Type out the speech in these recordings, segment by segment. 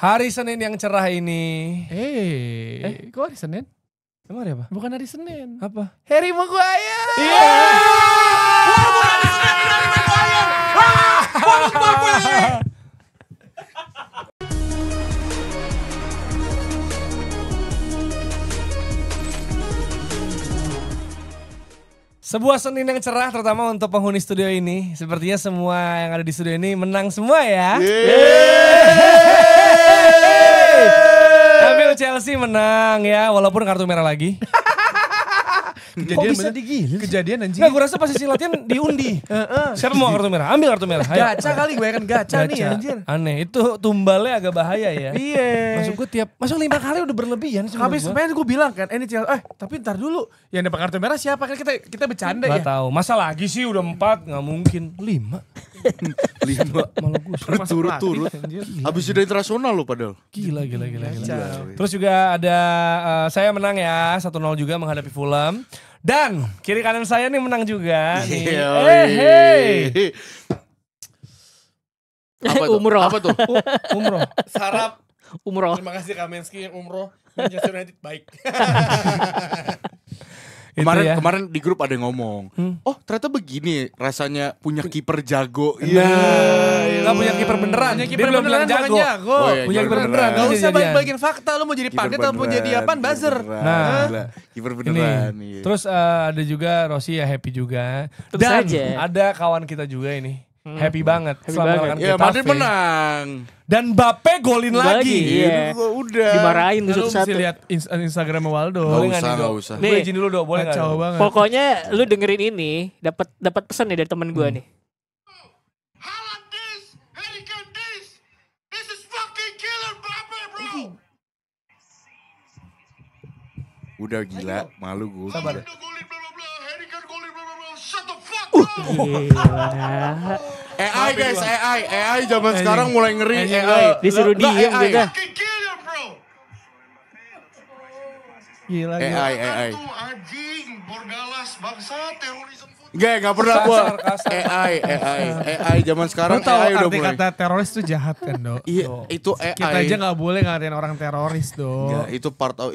Hari Senin yang cerah ini. Kok hari Senin? Emang hari apa? Bukan hari Senin. Apa? Harry Maguire. Iya. Sebuah Senin yang cerah terutama untuk penghuni studio ini. Sepertinya semua yang ada di studio ini menang semua ya. Ambil Chelsea menang ya, walaupun kartu merah lagi. Kok bisa digilir? Kejadian anjing. Nggak, gue rasa pas sesi latihan diundi. Siapa mau kartu merah? Ambil kartu merah. Ayo. Gacha kali, gue kan gacha nih anjir. Aneh, itu tumbalnya agak bahaya ya. Iya. Masuk gue masuk 5 kali udah berlebihan sih. Habis main gue bilang kan, ini tapi ntar dulu yang dapat kartu merah siapa kan kita bercanda Gak ya. tahu. Masa lagi sih udah 4, nggak mungkin. 5. 5 Malah gue berturut-turut. Habis sudah internasional lo padahal. Gila. Terus juga ada saya menang ya 1-0 juga menghadapi Fulham. Dan kiri kanan saya nih menang juga. Umroh. Apa tuh? Umroh. Sarap. Umroh. Terima kasih Kamenski umroh. Manchester United baik. Kemarin di grup ada yang ngomong, oh ternyata begini rasanya punya kiper jago. Nggak punya kiper beneran. Punya Dia kiper belum beneran bilang jangan jago. Oh, iya, Punya kiper kiper beneran. Gak usah Jadian. bagi-bagiin fakta, lu mau jadi pandit atau mau jadi apaan, buzzer. Nah, kiper Ini. beneran. Iya. Terus ada juga Rossi ya happy juga. Tentu Dan saja. ada kawan kita juga ini. Happy banget. Happy Selama banget. melawan Ya Madrid Getafe. menang. Dan Mbappe golin lagi. Iya. Udah. Dimarahin tuh Lu mesti satu-satu. lihat Instagram Waldo. Boleh nggak nih, Nggak Dok? usah. Gue Nih. izin dulu dong, boleh nggak? Kacau Dok? banget. Pokoknya lu dengerin ini, dapat pesan nih dari temen gue nih. Haaland this, Harry Kane this. This is fucking killer Mbappe, bro. Udah gila, malu gue. Sabar. Golin blah blah blah, Harry Kane golin blah blah blah. Shut the fuck up. Gila. AI guys, AI zaman sekarang mulai ngeri. AI. Disuruh Nggak, diem AI. gitu. Fucking killer, bro. Gila. AI. Tuh anjing, Borgalas bangsa terorisme. Gak pernah gua. Kasar. AI zaman sekarang Lu tau AI udah arti mulai. kata teroris itu jahat kan, Dok? Iya, itu AI. Kita aja gak boleh ngatain orang teroris, Dok. Nggak, itu part of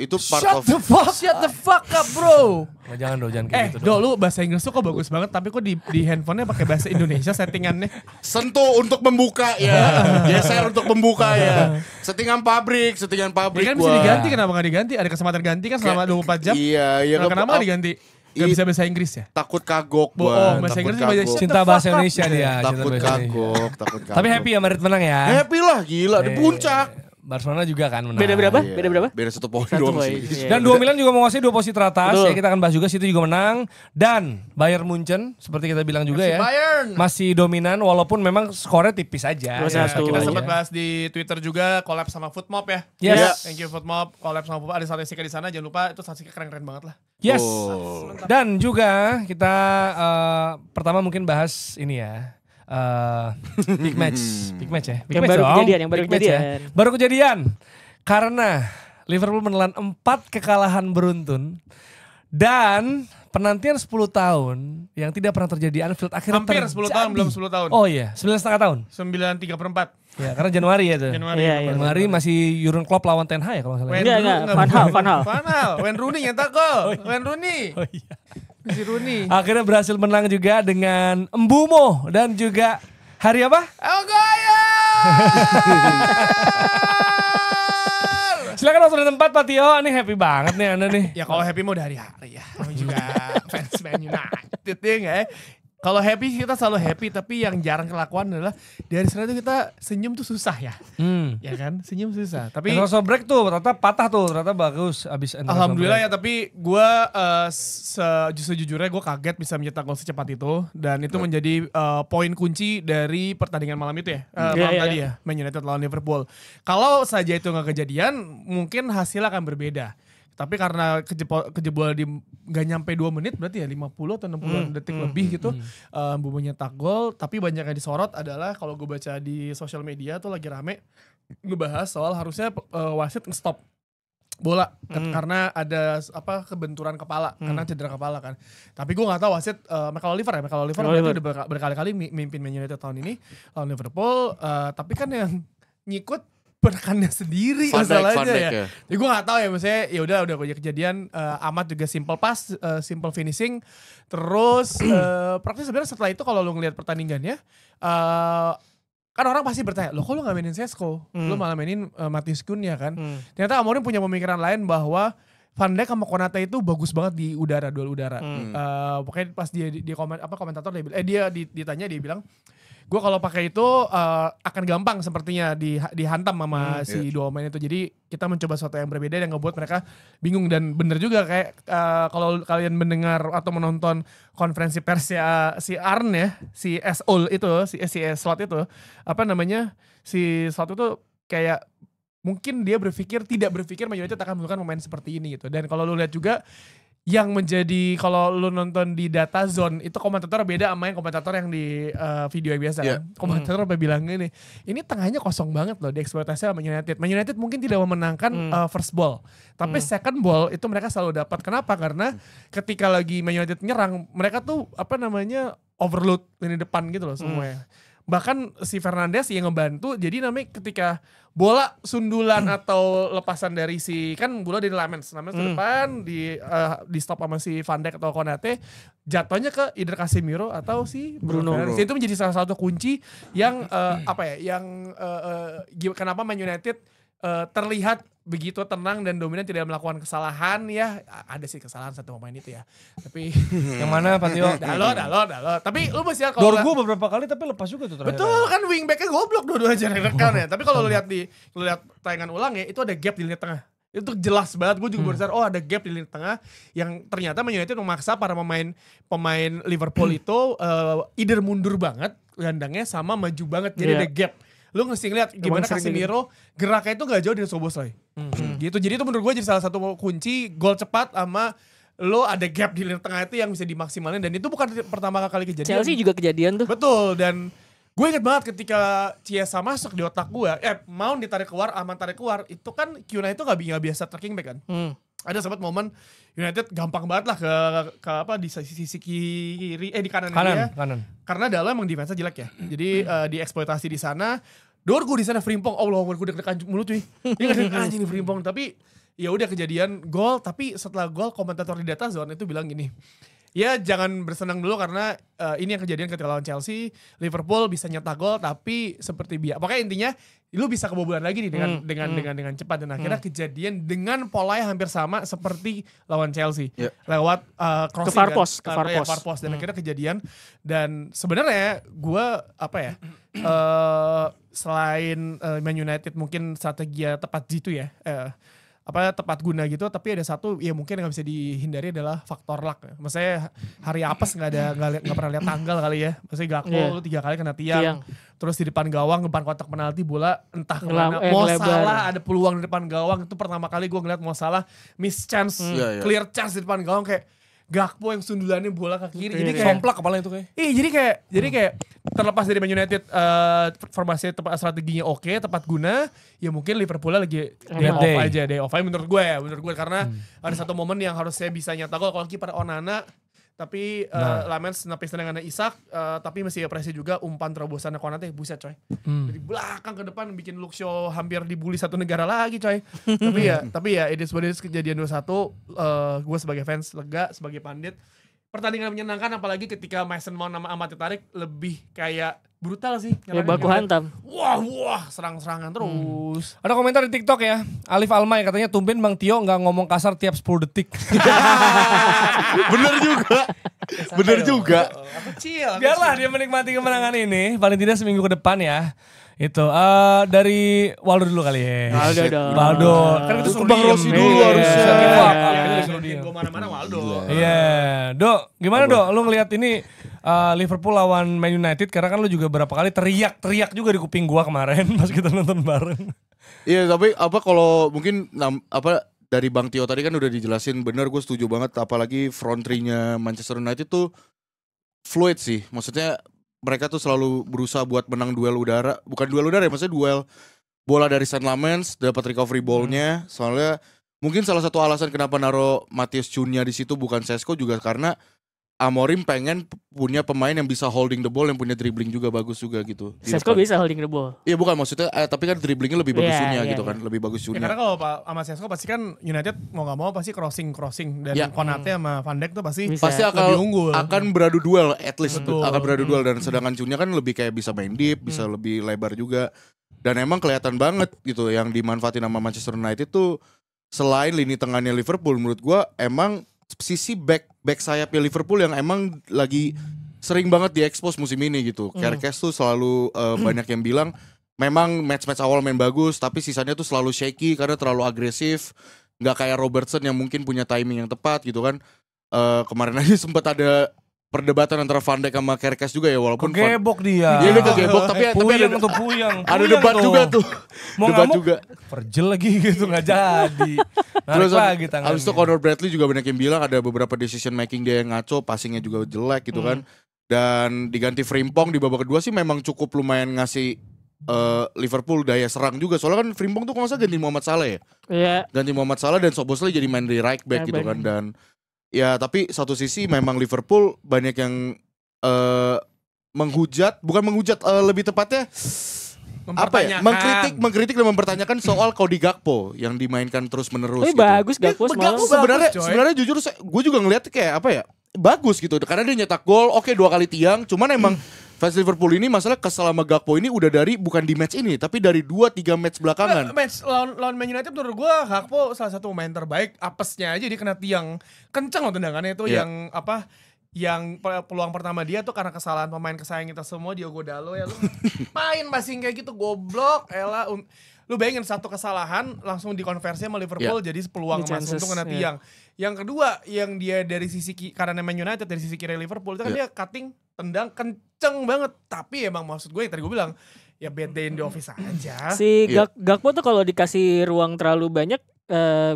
Shut the fuck up, bro. Nah, jangan dong, jangan kayak gitu Dok, lu bahasa Inggris tuh kok bagus banget, tapi kok di handphonenya pakai bahasa Indonesia settingannya. sentuh untuk membuka ya. Geser untuk membuka ya. Settingan pabrik Ya kan bisa gua. diganti, kenapa gak diganti? Ada kesempatan ganti kan selama 24 jam. Iya, Nah, kenapa gak diganti? Gak bisa bahasa Inggris ya? Takut kagok Bohong, gua. bahasa Takut Inggris juga kagok. Cinta bahasa Indonesia dia. Takut cinta bahasa Indonesia. kagok. Tapi happy ya Madrid menang ya. Happy lah, gila di puncak. Barcelona juga kan menang. Beda berapa? Iya, Beda berapa? Beda 1 poin Satu doang poin, sih. iya. Dan 2 Milan juga menguasai 2 posisi teratas. Betul. Ya, kita akan bahas juga City juga menang. Dan Bayern Munchen seperti kita bilang juga ya. Bayern. Masih dominan walaupun memang skornya tipis aja. 2-1. Kita Iya. sempat bahas di Twitter juga collab sama Footmob ya. Yes. Thank you Footmob, collab sama Footmob. Ada statistika di sana, jangan lupa itu statistika keren-keren banget lah. Yes. Oh. Dan juga kita pertama mungkin bahas ini ya. Big match ya. Big Yang match baru dong. kejadian, yang baru Big match ya. kejadian. Baru kejadian. Karena Liverpool menelan 4 kekalahan beruntun dan penantian 10 tahun yang tidak pernah terjadi di Anfield akhirnya Hampir 10 tahun, belum 10 tahun. Oh iya, 9,5 tahun. 9,3/4 Ya, karena Januari ya tuh. Januari. Iya, iya. Januari masih Jurgen Klopp lawan Ten Hag ya kalau nggak salah. Enggak. Van Hal. Wayne Rooney nyetak gol. Wayne Rooney. Oh iya. Si Rooney. Akhirnya berhasil menang juga dengan Mbumo dan juga hari apa? Silakan langsung di tempat Pak Tio. Ini happy banget nih Anda nih. Ya kalau happy mau dari hari ya. Kami juga fans Man United ya nggak ya. Kalau happy kita selalu happy, tapi yang jarang kelakuan adalah dari sana tuh kita senyum tuh susah ya. Ya kan, senyum susah. Tapi International break tuh ternyata patah tuh, ternyata bagus abis alhamdulillah ya, tapi gue sejujurnya gue kaget bisa mencetak gol secepat itu. Dan itu menjadi poin kunci dari pertandingan malam itu ya. Malam tadi ya, Man United lawan Liverpool. Kalau saja itu gak kejadian, mungkin hasilnya akan berbeda. Tapi karena kejebol di gak nyampe 2 menit berarti ya 50 atau 60 detik lebih gitu. Mbumo nyetak gol, tapi banyak yang disorot adalah kalau gue baca di sosial media tuh lagi rame ngebahas soal harusnya wasit nge-stop bola karena ada kebenturan kepala karena cedera kepala kan. Tapi gue nggak tahu wasit Michael Oliver berarti udah berkali-kali mimpin Man United tahun ini lawan Liverpool. Tapi kan yang nyikut penekannya sendiri Van Dijk masalahnya ya. ya. Jadi gue gak tahu ya, maksudnya ya udah kejadian. Amat juga simple pass, simple finishing. Terus praktis sebenarnya setelah itu kalau lu ngelihat pertandingannya, kan orang pasti bertanya, loh kok lu gak mainin Sesko? Lu malah mainin Matheus Cunha kan? Ternyata Amorim punya pemikiran lain bahwa Van Dijk sama Konate itu bagus banget di udara, duel udara. Pokoknya pas dia komentator dia ditanya, dia bilang, gue kalau pakai itu akan gampang sepertinya dihantam sama si dua pemain itu. Jadi kita mencoba sesuatu yang berbeda yang ngebuat mereka bingung. Dan bener juga kayak kalau kalian mendengar atau menonton konferensi pers ya si Arn ya, si Sol itu, si Slot itu, si Slot itu kayak mungkin dia tidak berpikir Man United akan melakukan pemain seperti ini gitu. Dan kalau lu lihat juga yang menjadi, kalau lu nonton di Data Zone itu komentator beda sama yang komentator yang di video yang biasa kan. Komentator bilang ini tengahnya kosong banget loh, dieksploitasi sama Man United. Man United mungkin tidak memenangkan first ball, tapi second ball itu mereka selalu dapat. Kenapa? Karena ketika lagi Man United nyerang, mereka tuh overload lini depan gitu loh semuanya. Bahkan si Fernandes yang ngebantu, jadi namanya ketika bola sundulan atau lepasan dari kan bola dari Lamens ke depan di stop sama si Van Dijk atau Konate, jatuhnya ke either Casemiro atau si Bruno. Itu menjadi salah satu kunci yang kenapa Man United terlihat begitu tenang dan dominan, tidak melakukan kesalahan ya. Ada sih kesalahan satu pemain itu ya. Tapi Yang mana Patio? Dalot. Tapi lu masih lihat Dorgu beberapa kali tapi lepas juga tuh terakhir. betul kan, wingbacknya goblok dua-duanya rekan ya. Tapi kalau lu lihat tayangan ulang ya, itu ada gap di lini tengah. Itu jelas banget, gue juga baru sadar, ada gap di lini tengah yang ternyata Man United memaksa para pemain Liverpool itu either mundur banget gelandangnya sama maju banget, jadi ada gap. Lu ngasih ngeliat gimana Casemiro geraknya itu gak jauh dari Szoboszlai. Gitu. Jadi itu menurut gue jadi salah satu kunci gol cepat, sama lo ada gap di lini tengah itu yang bisa dimaksimalin. Dan itu bukan pertama kali kejadian. Chelsea juga kejadian tuh. Betul. Dan gue inget banget ketika Chiesa masuk di otak gue, Mount ditarik keluar, Aman tarik keluar, itu kan Cunha itu gak biasa tracking back kan. Ada sempat momen United gampang bandet lah ke di sisi kiri, di kanan dia. Karena dalam emang defense-nya jelek ya. Jadi dieksploitasi di sana. Dorgu di sana Frimpong, Allah, gue deg-degan mulut cuy. Dia nggak anjing nih Frimpong, tapi ya udah kejadian gol. Tapi setelah gol, komentator di Data Zone itu bilang gini, ya jangan bersenang dulu karena ini yang kejadian ketika lawan Chelsea, Liverpool bisa nyetak gol tapi seperti biasa. Pokoknya intinya lu bisa kebobolan lagi nih dengan cepat, dan akhirnya kejadian dengan pola yang hampir sama seperti lawan Chelsea. Lewat crossing ke far post. Dan akhirnya kejadian. Dan sebenarnya gue selain Man United mungkin strategi tepat gitu ya, tepat guna gitu, tapi ada satu ya mungkin yang gak bisa dihindari adalah faktor luck. Maksudnya hari apes nggak pernah lihat tanggal kali ya. Maksudnya Gakpo 3 kali kena tiang. Terus di depan gawang, depan kotak penalti, bola entah kemana. Mo Salah ada peluang di depan gawang, itu pertama kali gue ngeliat Mo Salah miss chance, clear chance di depan gawang, kayak Gakpo yang sundulannya bola ke kiri. Jadi kayak somplak kepala itu kayak. Jadi kayak terlepas dari Man United formasi strateginya oke, tepat guna, ya mungkin Liverpool lagi day off aja menurut gue karena ada satu momen yang harusnya bisa nyata gol kalau kiper Onana, tapi Lamens nepis tendangannya Isak, tapi masih presi juga, umpan terobosannya Konate, buset coy. Dari belakang ke depan bikin Luke Shaw hampir dibully satu negara lagi coy. tapi ya it is what it is, kejadian 2-1, gue sebagai fans lega, sebagai pandit pertandingan menyenangkan, apalagi ketika Mason Mount sama Amat ditarik, lebih kayak brutal sih. Ya baku hantam. Wah, serang-serangan terus. Ada komentar di TikTok ya, Alif Almay katanya tumben Bang Tio gak ngomong kasar tiap 10 detik. Bener juga. Biarlah dia menikmati kemenangan ini, paling tidak seminggu ke depan ya. Itu dari Waldo dulu kali ya. Waldo. Kan itu suruh Bang Rossi dulu harusnya. Gue mana-mana Waldo. Iya. Dok, gimana Dok? Lu ngelihat ini Liverpool lawan Man United, karena kan lu juga berapa kali teriak juga di kuping gua kemarin pas kita nonton bareng. Iya, tapi kalau mungkin dari Bang Tio tadi kan udah dijelasin bener, gue setuju banget. Apalagi front three-nya Manchester United tuh fluid sih. Maksudnya mereka tuh selalu berusaha buat menang duel udara. Bukan duel udara ya, maksudnya duel bola dari Saint Lamens, dapat recovery ball-nya. Soalnya mungkin salah satu alasan kenapa naro Matheus Cunha di situ bukan Sesko juga karena Amorim pengen punya pemain yang bisa holding the ball, yang punya dribbling juga bagus juga gitu. Di Sesko depan. bisa holding the ball. Iya bukan maksudnya, tapi kan dribblingnya lebih bagus Iya, Sunya iya, gitu iya. kan, lebih bagus Ya, Sunya. karena kalau sama Sesko pasti kan United mau nggak mau pasti crossing dan Ya. Konate sama Van Dijk tuh pasti Bisa. Pasti lebih unggul. akan beradu duel, at least Betul. akan beradu duel, dan sedangkan Sunya kan lebih kayak bisa main deep, bisa lebih lebar juga. Dan emang kelihatan banget gitu yang dimanfaatin sama Manchester United tuh selain lini tengahnya Liverpool, menurut gua emang sisi back sayapnya Liverpool yang emang lagi sering banget diekspos musim ini gitu. Kerkes tuh selalu banyak yang bilang memang match-match awal main bagus, tapi sisanya tuh selalu shaky karena terlalu agresif. Nggak kayak Robertson yang mungkin punya timing yang tepat gitu kan. Kemarin aja sempat ada perdebatan antara Van Dijk sama Kerkes juga ya, walaupun Kegebok dia. Iya, dia kegebok, tapi Puyang. ada debat juga tuh. Mau Debat ngamuk, juga. Perjel lagi gitu nggak jadi. Narik Terus lagi tangannya. abis itu Conor Bradley juga banyak yang bilang ada beberapa decision making dia yang ngaco, passingnya juga jelek gitu kan. Dan diganti Frimpong di babak kedua sih memang cukup lumayan ngasih Liverpool daya serang juga. Soalnya kan Frimpong tuh kalau nggak salah ganti Muhammad Salah ya. Iya. Ganti Muhammad Salah dan Szoboszlai jadi main di right back Right gitu back. kan. Dan ya tapi satu sisi memang Liverpool banyak yang lebih tepatnya apa ya, mengkritik dan mempertanyakan soal Cody Gakpo yang dimainkan terus menerus. Tapi gitu. bagus Gakpo semalam. Sebenarnya jujur gue juga ngeliat kayak apa ya, bagus gitu karena dia nyetak gol, oke 2 kali tiang, cuman emang fans Liverpool ini masalah kesal sama Gakpo ini udah dari bukan di match ini tapi dari 2-3 match belakangan. Match lawan Man United menurut gue Gakpo salah satu pemain terbaik. Apesnya aja dia kena tiang kenceng loh tendangannya itu. Iya. Yang peluang pertama dia tuh karena kesalahan pemain kesayangan kita semua, Diogo Dalot ya, lu main passing kayak gitu goblok. Lu bayangin satu kesalahan langsung dikonversi sama Liverpool jadi peluang emas untuk kena tiang. Yang kedua yang dia dari sisi karena Man United dari sisi kiri Liverpool itu kan dia cutting tendang kenceng banget, tapi emang maksud gue yang tadi gue bilang ya bad day in the office aja. Si Gakpo tuh kalau dikasih ruang terlalu banyak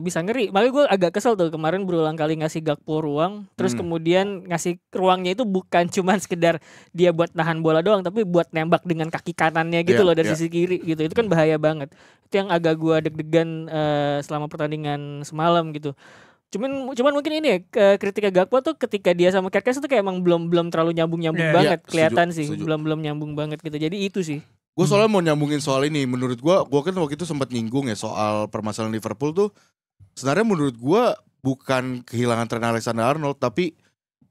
bisa ngeri. Makanya gue agak kesel tuh kemarin berulang kali ngasih Gakpo ruang, terus kemudian ngasih ruangnya itu bukan cuman sekedar dia buat nahan bola doang, tapi buat nembak dengan kaki kanannya gitu loh dari sisi kiri gitu. Itu kan bahaya banget. Itu yang agak gue deg-degan selama pertandingan semalam gitu. Cuman mungkin ini ya kritiknya Gakpo tuh ketika dia sama Kerkes itu kayak emang belum terlalu nyambung banget kelihatan sih. Setuju. Belum nyambung banget gitu. Jadi itu sih. Gue soalnya mau nyambungin soal ini. Menurut gue kan waktu itu sempat nyinggung ya soal permasalahan Liverpool tuh. Sebenarnya menurut gue bukan kehilangan Trent Alexander-Arnold, tapi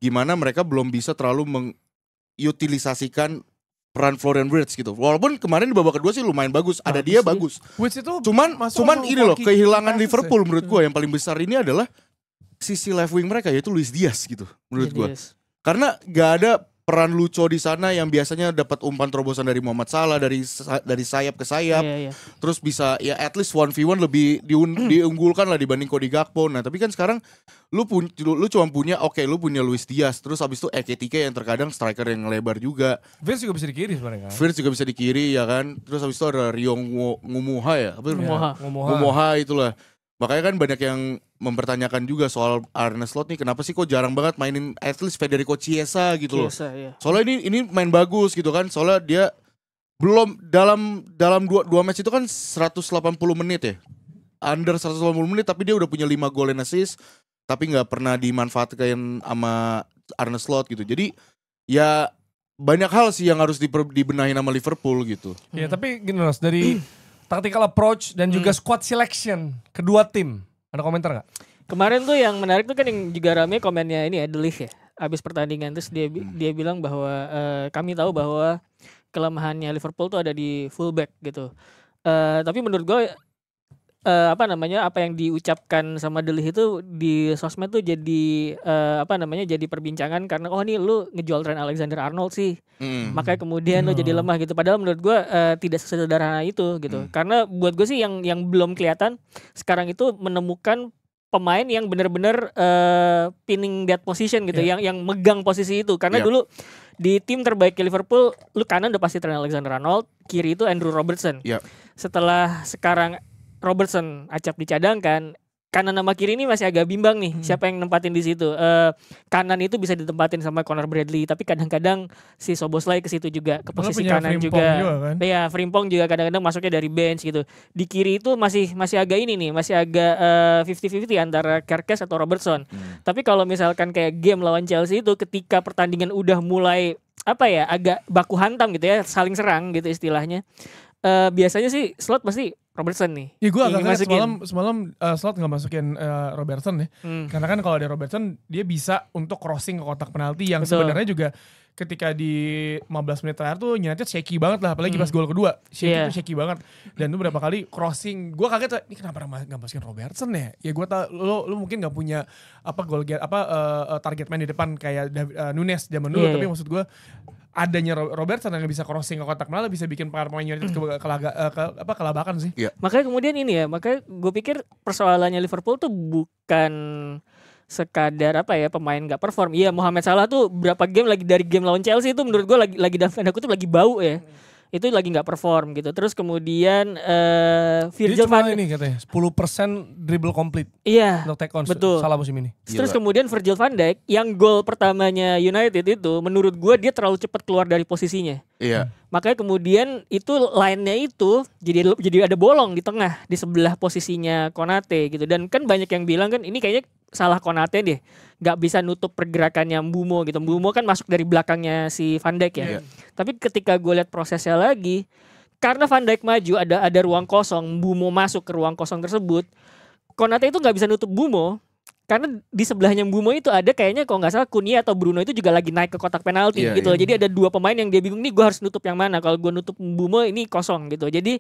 gimana mereka belum bisa terlalu mengutilisasikan peran Florian Wirtz gitu. Walaupun kemarin di babak kedua sih lumayan bagus. Ada dia bagus. Which itu Cuman ini loh kehilangan Liverpool menurut gue yang paling besar ini adalah sisi left wing mereka, yaitu Luis Diaz gitu menurut gue. Karena gak ada peran Lucho di sana yang biasanya dapat umpan terobosan dari Muhammad Salah dari sayap ke sayap. Iya. Terus bisa ya at least 1v1 lebih diunggulkan lah dibanding Cody Gakpo. Nah, tapi kan sekarang lu cuma punya lu punya Luis Diaz, terus habis itu Ekitike yang terkadang striker yang lebar juga. Vince juga bisa di kiri sebenarnya kan. Wirtz juga bisa di kiri ya kan. Terus habis itu ada Rio Ngumuha ya. Apa itu? Ngumuha itulah. Makanya kan banyak yang mempertanyakan juga soal Arne Slot nih, kenapa sih kok jarang banget mainin at least Federico Chiesa gitu loh. Iya. Soalnya ini main bagus gitu kan. Soalnya dia belum dalam dua match itu kan 180 menit ya. Under 180 menit tapi dia udah punya 5 gol and assist tapi nggak pernah dimanfaatkan sama Arne Slot gitu. Jadi ya banyak hal sih yang harus dibenahi sama Liverpool gitu. Ya tapi gini Ros, dari tactical approach dan juga squad selection kedua tim. Ada komentar gak? Kemarin tuh yang menarik tuh kan yang juga rame komennya ini ya, The Leaf ya. Abis pertandingan terus dia bilang bahwa kami tahu bahwa kelemahannya Liverpool tuh ada di fullback gitu. Tapi menurut gue apa yang diucapkan sama The Leaf itu di sosmed tuh jadi jadi perbincangan karena nih lu ngejual Trent Alexander-Arnold sih. Makanya kemudian lu jadi lemah gitu. Padahal menurut gue tidak sesederhana itu gitu. Karena buat gue sih yang belum kelihatan sekarang itu menemukan pemain yang benar-benar pinning that position gitu, yang megang posisi itu. Karena dulu di tim terbaik Liverpool, lu kanan udah pasti Trent Alexander-Arnold, kiri itu Andrew Robertson. Setelah sekarang Robertson acap dicadangkan, kanan sama kiri ini masih agak bimbang nih siapa yang nempatin di situ. Kanan itu bisa ditempatin sama Conor Bradley, tapi kadang-kadang si Szoboszlai ke situ juga ke posisi punya kanan Frimpong juga. juga kan? Iya, Frimpong juga kadang-kadang masuknya dari bench gitu. Di kiri itu masih agak ini nih, masih agak 50-50 antara Kerkez atau Robertson. Tapi kalau misalkan kayak game lawan Chelsea itu ketika pertandingan udah mulai agak baku hantam gitu ya, saling serang gitu istilahnya. Biasanya sih Slot pasti Robertson nih. Ya gue agak yang kaget masukin. semalam Slot nggak masukin Robertson ya. Karena kan kalau ada Robertson dia bisa untuk crossing ke kotak penalti yang Betul. sebenarnya juga ketika di 15 menit terakhir tuh United shaky banget lah, apalagi pas gol kedua. Iya. Shaky banget. Dan tuh berapa kali crossing. Gue kaget, ini kenapa nggak masukin Robertson ya? Ya gue tau lu mungkin nggak punya target man di depan kayak Nunes zaman dulu, Iya, tapi iya. maksud gue adanya Robertson yang bisa crossing ke kotak penalti bisa bikin para pemain United kelabakan sih. Makanya kemudian ini ya, makanya gue pikir persoalannya Liverpool tuh bukan sekadar pemain nggak perform. Iya, Mohamed Salah tuh berapa game dari game lawan Chelsea itu menurut gue lagi dalam tanda kutip lagi bau ya. Itu lagi nggak perform gitu. Terus kemudian Dia Virgil cuma van ini katanya 10% dribble complete iya. untuk take on Betul. Salah musim ini. Terus Gila. kemudian Virgil van Dijk yang gol pertamanya United itu menurut gue dia terlalu cepat keluar dari posisinya. Iya. Makanya kemudian itu line-nya itu jadi ada bolong di tengah di sebelah posisinya Konate gitu. Dan kan banyak yang bilang kan ini kayaknya salah Konate deh. Gak bisa nutup pergerakannya Mbumo gitu. Mbumo kan masuk dari belakangnya si Van Dijk ya. Iya. Tapi ketika gue lihat prosesnya lagi, karena Van Dijk maju ada ruang kosong, Mbumo masuk ke ruang kosong tersebut. Konate itu gak bisa nutup Mbumo. Karena di sebelahnya Mbumo itu ada kayaknya kalau nggak salah Kunia atau Bruno itu juga lagi naik ke kotak penalti Iya, gitu. iya. Jadi ada dua pemain yang dia bingung nih gue harus nutup yang mana. Kalau gue nutup Mbumo ini kosong gitu. Jadi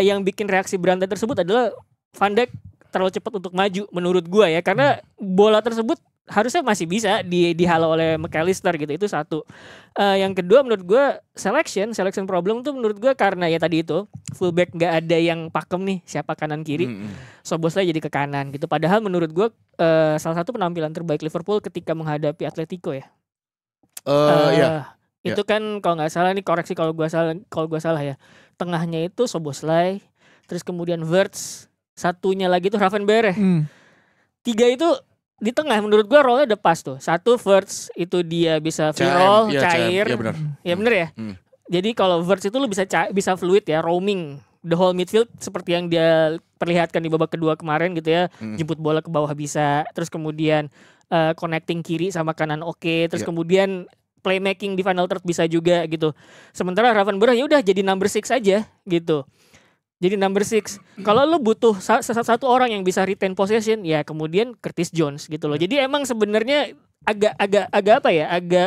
yang bikin reaksi berantai tersebut adalah Van Dijk terlalu cepat untuk maju menurut gue ya. Karena bola tersebut harusnya masih bisa dihalau oleh McAllister gitu. Itu satu. Yang kedua menurut gue selection problem tuh menurut gue karena ya tadi itu fullback nggak ada yang pakem nih siapa kanan kiri. Szoboszlai jadi ke kanan gitu. Padahal menurut gue salah satu penampilan terbaik Liverpool ketika menghadapi Atletico ya. Iya. Itu kan kalau nggak salah nih koreksi kalau gue salah ya. Tengahnya itu Szoboszlai, terus kemudian Wirtz, satunya lagi tuh Gravenberch. Tiga itu di tengah menurut gue role-nya udah pas tuh. Satu Wirtz itu dia bisa free roll, cair. Iya benar. Ya bener ya. Jadi kalau Wirtz itu lu bisa fluid ya, roaming the whole midfield seperti yang dia perlihatkan di babak kedua kemarin gitu ya. Jemput bola ke bawah bisa, terus kemudian connecting kiri sama kanan oke, terus kemudian playmaking di final third bisa juga gitu. Sementara Gravenberch ya udah jadi number 6 aja gitu. Jadi number 6. Kalau lu butuh satu orang yang bisa retain possession, ya kemudian Curtis Jones gitu loh. Jadi emang sebenarnya agak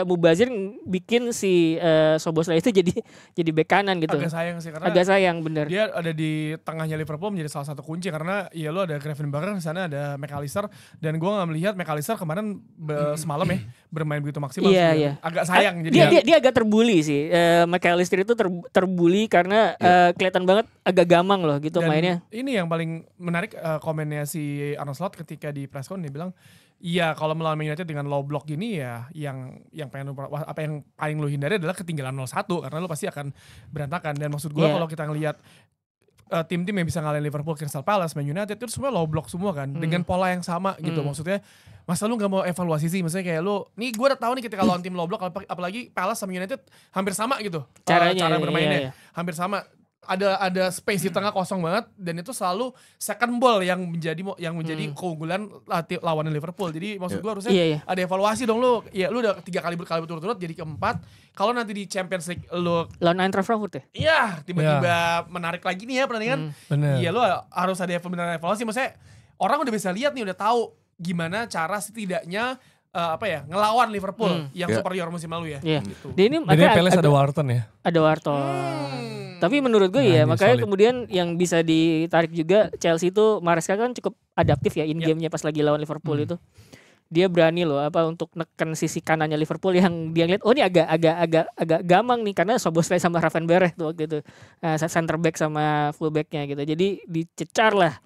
mubazir bikin si Szoboszlai itu jadi bek kanan gitu. Agak sayang sih karena Agak sayang bener. dia ada di tengahnya Liverpool menjadi salah satu kunci karena ya lo ada Gravenberch di sana, ada McAllister, dan gue nggak melihat McAllister kemarin semalam ya bermain begitu maksimal. Iya, sih. iya. Agak sayang jadi. Dia agak terbuli sih. McAllister itu terbuli karena kelihatan banget agak gamang loh gitu Dan mainnya. ini yang paling menarik komennya si Arne Slot ketika di press con, dia bilang, iya kalau melawan Man United dengan low block gini ya yang paling lu hindari adalah ketinggalan 0-1 karena lu pasti akan berantakan. Dan maksud gue kalau kita ngelihat tim-tim yang bisa ngalahin Liverpool, Crystal Palace, Man United itu semua low block semua kan dengan pola yang sama gitu. Maksudnya masa lu gak mau evaluasi sih, maksudnya kayak lu nih gue udah tahu nih ketika lawan tim low block apalagi Palace sama United hampir sama gitu cara bermainnya. iya. Hampir sama. Ada space di tengah kosong banget dan itu selalu second ball yang menjadi keunggulan lawan Liverpool. Jadi maksud gue harusnya ada evaluasi dong lu. Ya lu udah 3 kali berturut-turut jadi keempat. Kalau nanti di Champions League lu Lawan Eintracht Frankfurt ya? iya tiba-tiba menarik lagi nih ya pertandingan. Bener. Iya lu harus ada evaluasi. Maksudnya orang udah bisa lihat nih, udah tahu gimana cara setidaknya ngelawan Liverpool yang superior musim lalu ya. Iya. Gitu. Dia ini Jadi makanya Palace ada Wharton ya. Ada Wharton. Tapi menurut gue Nah, ya ini makanya solid. kemudian yang bisa ditarik juga Chelsea itu Maresca kan cukup adaptif ya in game-nya pas lagi lawan Liverpool itu. Dia berani loh untuk neken sisi kanannya Liverpool yang dia lihat ini agak gamang nih karena Szoboszlai sama Gravenberch tuh waktu itu. Center back sama full back-nya gitu. Jadi dicecar lah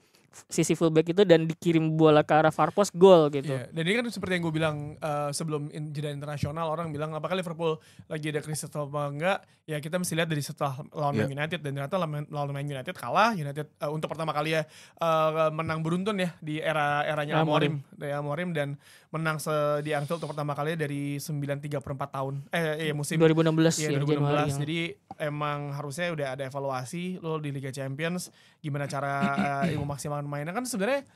sisi fullback itu dan dikirim bola ke arah far post gol gitu. Iya, dan ini kan seperti yang gue bilang sebelum jeda internasional, orang bilang apakah Liverpool lagi ada krisis atau enggak, ya kita mesti lihat dari setelah lawan Man United, dan ternyata lawan Man United kalah. United untuk pertama kali ya menang beruntun ya di eranya Amorim dan menang di Anfield untuk pertama kali dari 9-3 per 4 tahun musim 2016 ya, ya, 2016. Januari. Jadi emang harusnya udah ada evaluasi lo di Liga Champions gimana cara memaksimalkan mainnya. Kan sebenarnya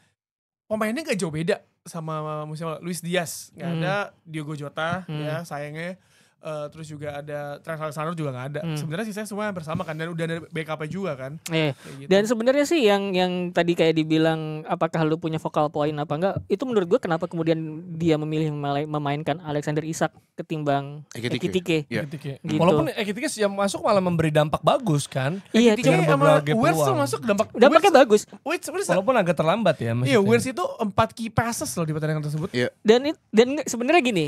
pemainnya gak jauh beda sama musim lalu. Luis Diaz nggak ada, Diogo Jota ya sayangnya. Terus juga ada Trent Alexander juga nggak ada. Sebenarnya sisanya semua bersama kan, dan udah ada backup juga kan. Kayak gitu. Dan sebenarnya sih yang tadi kayak dibilang apakah lu punya focal point apa enggak, itu menurut gue kenapa kemudian dia memilih memainkan Alexander Isak ketimbang Ekitike. Iya. Gitu. Walaupun Ekitike yang masuk malah memberi dampak bagus kan. Iya, Ekitike dengan sama berbagai Wirtz tuh peluang. masuk dampaknya bagus. Walaupun agak terlambat ya maksudnya. Iya, Wirtz itu 4 key passes loh di pertandingan tersebut. Iya. Dan sebenarnya gini,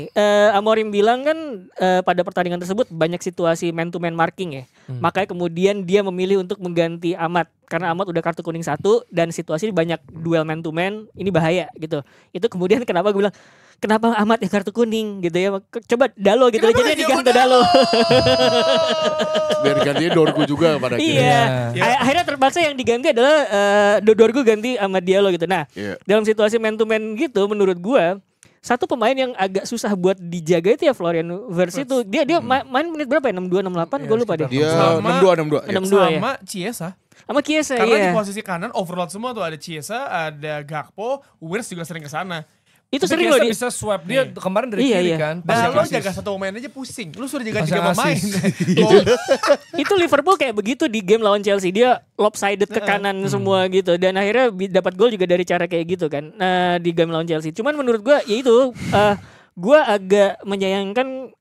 Amorim bilang kan pada pertandingan tersebut banyak situasi man to man marking ya. Makanya kemudian dia memilih untuk mengganti Ahmad karena Ahmad udah kartu kuning 1 dan situasi banyak duel man to man, ini bahaya gitu. Itu kemudian kenapa gue bilang kenapa Ahmad yang kartu kuning gitu ya. Coba Dalo gitu aja, jadi diganti Dalo. Biar gantinya Dorgu juga pada akhirnya. Iya. Akhirnya terpaksa yang diganti adalah Dorgu ganti Ahmad Diallo gitu. Nah, dalam situasi man to man gitu menurut gua satu pemain yang agak susah buat dijaga itu ya Florian Wirtz itu. Dia main menit berapa ya? 62 68 gue lupa deh. Dia Sama- 62 ya. Sama Chiesa. Sama Chiesa Karena iya. di posisi kanan overload semua tuh, ada Chiesa, ada Gakpo, Wirtz juga sering ke sana. Itu Tapi sering Chiesa loh bisa swap dia kemarin dari Iya, kiri iya. kan. Nah, lo Pasang jaga asis. satu pemain aja pusing. Lu sudah jaga Pasang 3 pemain. asis. Itu Liverpool kayak begitu di game lawan Chelsea, dia lopsided ke kanan semua gitu dan akhirnya dapat gol juga dari cara kayak gitu kan. Nah, di game lawan Chelsea. Cuman menurut gua ya itu gua agak menyayangkan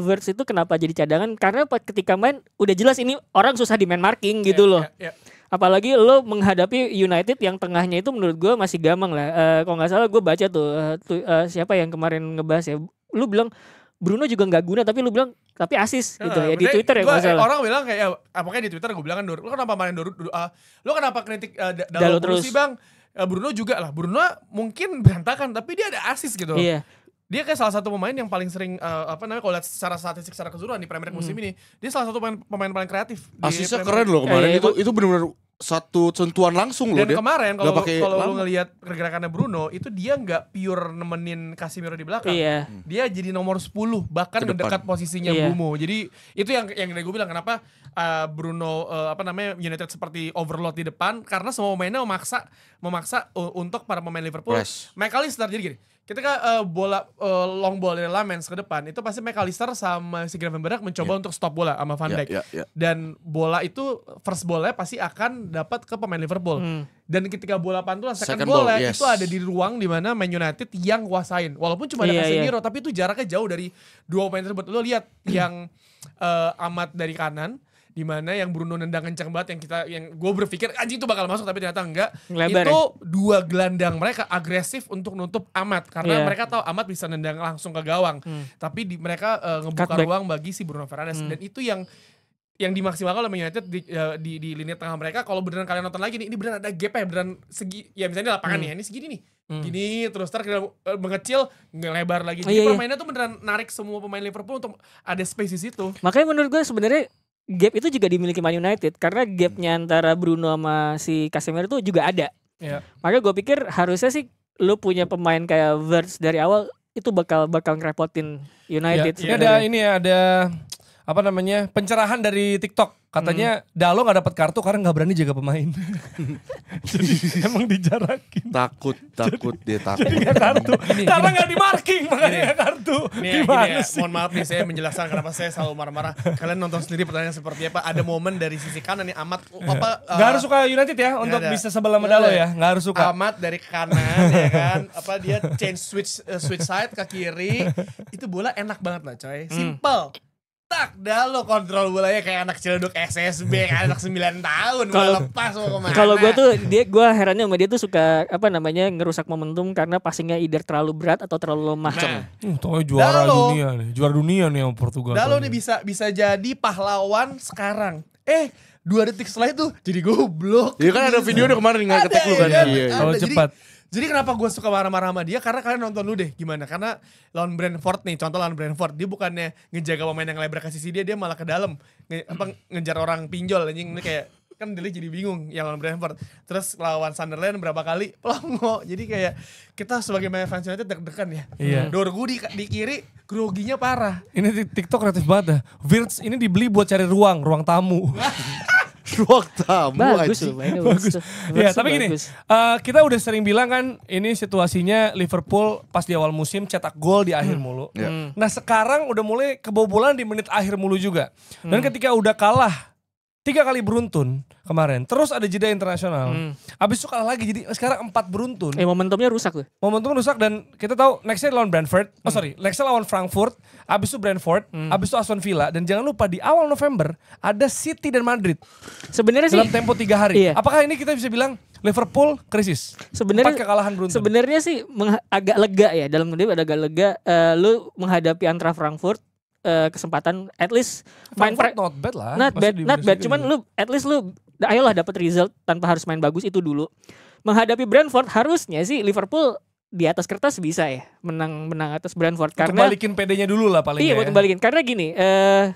Wirtz itu kenapa jadi cadangan, karena ketika main udah jelas ini orang susah di man marking gitu loh. Iya. Apalagi lo menghadapi United yang tengahnya itu menurut gue masih gampang lah. Kalau nggak salah gue baca tuh siapa yang kemarin ngebahas ya. Lu bilang Bruno juga nggak guna, tapi lu bilang tapi asis gitu ya di Twitter ya nggak salah. Orang bilang kayak apakah di Twitter gue bilang kan lu kenapa main lu kenapa kritik Dalo Dalo terus. terus sih bang? Bruno juga lah. Bruno mungkin berantakan tapi dia ada asis gitu. Iya. Dia kayak salah satu pemain yang paling sering kalau lihat secara statistik secara keseluruhan di Premier League musim ini, dia salah satu pemain paling kreatif. di Asisnya Premier keren loh kemarin. Iya, Itu benar-benar satu sentuhan langsung loh Dan dia. kemarin Nggak pakai kalau lu lama. ngelihat pergerakannya Bruno, itu dia nggak pure nemenin Casemiro di belakang. Iya. Dia jadi nomor 10 bahkan Ke depan. mendekat posisinya Iya. Bumo. Jadi itu yang dari gue bilang kenapa Bruno United seperti overload di depan, karena semua pemainnya memaksa untuk para pemain Liverpool. Press. McAllister jadi gini. Ketika bola long ball dari Lamens ke depan, itu pasti McAllister sama si Gravenberch mencoba untuk stop bola sama Van Dijk. Iya. Dan bola itu first ball-nya pasti akan dapat ke pemain Liverpool. Dan ketika bola pantulan second Second ball, ball-nya yes. itu ada di ruang di mana Man United yang kuasain. Walaupun cuma ada Iya, Casemiro, tapi itu jaraknya jauh dari dua pemain tersebut. Lo lihat yang Ahmad dari kanan, di mana yang Bruno nendang kencang banget, yang gue berpikir anjing itu bakal masuk tapi ternyata enggak. Ngelebar Itu dua gelandang mereka agresif untuk nutup Ahmad karena Iya. mereka tahu Ahmad bisa nendang langsung ke gawang. Tapi mereka ngebuka Cutback. ruang bagi si Bruno Fernandes, dan itu yang dimaksimalkan oleh Man United di lini tengah mereka. Kalau beneran kalian nonton lagi nih, ini beneran ada gap ya, beneran segi ya misalnya di lapangan nih, ini segini nih. Gini terus mengecil, ngelebar lagi. Jadi Iya, iya. permainnya tuh beneran narik semua pemain Liverpool untuk ada space di situ. Makanya menurut gue sebenarnya gap itu juga dimiliki Man United karena gapnya antara Bruno sama si Casemiro itu juga ada. Iya. Makanya gue pikir harusnya sih lu punya pemain kayak Wirtz dari awal itu bakal ngerepotin United. Ini ada apa namanya pencerahan dari TikTok. Katanya Dalo nggak dapat kartu karena nggak berani jaga pemain. Jadi emang dijarakin. Takut dia takut. Nggak kartu. Karena nggak di marking makanya nggak kartu. Nih, Gimana gini ya, sih? mohon maaf nih saya menjelaskan kenapa saya selalu marah-marah. Kalian nonton sendiri pertandingan seperti apa. Ada momen dari sisi kanan nih Ahmad Nggak harus suka United ya untuk ada. bisa sebelah sama Dalo ya. Nggak harus suka. Ahmad dari kanan ya kan, dia change switch side ke kiri, itu bola enak banget lah coy, simple. Tak, Dalo kontrol bolanya kayak anak celduk SSB, kayak anak 9 tahun, bola lepas mau kemana. Kalau gue tuh gue herannya sama dia tuh suka ngerusak momentum karena passingnya either terlalu berat atau terlalu lemah. Tuh juara Dalo. dunia nih sama Portugal. Dalo nih bisa jadi pahlawan sekarang. 2 detik setelah itu jadi goblok. Iya kan ada videonya kemarin nggak ketik lu kan. Iya, Iya. Kalau Jadi- cepat. Jadi kenapa gue suka marah-marah sama dia? Karena kalian nonton dulu deh gimana. Karena lawan Brentford nih, contoh lawan Brentford. Dia bukannya ngejaga pemain yang lebar ke sisi dia malah ke dalam. Ngejar orang pinjol anjing. Ini kayak, kan Dele jadi bingung yang lawan Brentford. Terus lawan Sunderland berapa kali pelongo. Jadi kayak kita sebagai fans United deg-degan ya. Iya. Dorgu di kiri, groginya parah. Ini TikTok kreatif banget dah. Wirtz ini dibeli buat cari ruang tamu. Ruang tamu Bagus anjing. loh mainnya. Bagus. Ya, tapi gini, kita udah sering bilang kan ini situasinya Liverpool pas di awal musim cetak gol di akhir mulu. Ya. Nah sekarang udah mulai kebobolan di menit akhir mulu juga. Dan ketika udah kalah 3 kali beruntun kemarin, terus ada jeda internasional. Abis itu kalah lagi, jadi sekarang 4 beruntun. Momentumnya rusak tuh. Momentum rusak dan kita tahu nextnya lawan Brentford. Nextnya lawan Frankfurt. Abis itu Brentford. Abis itu Aston Villa. Dan jangan lupa di awal November ada City dan Madrid. Sebenarnya sih Dalam tempo 3 hari. Iya. Apakah ini kita bisa bilang Liverpool krisis? sebenarnya 4 kekalahan beruntun. Sebenarnya sih agak lega ya, dalam kutip agak lega lu menghadapi Eintracht Frankfurt, kesempatan at least main Frankfurt not bad lah. not Masih bad, di not bad. Bundesliga Cuman juga. lu at least lu ayolah dapat result tanpa harus main bagus itu dulu. Menghadapi Brentford harusnya sih Liverpool di atas kertas bisa ya menang atas Brentford Untuk karena balikin PD-nya dulu lah paling iya ya. buat balikin karena gini,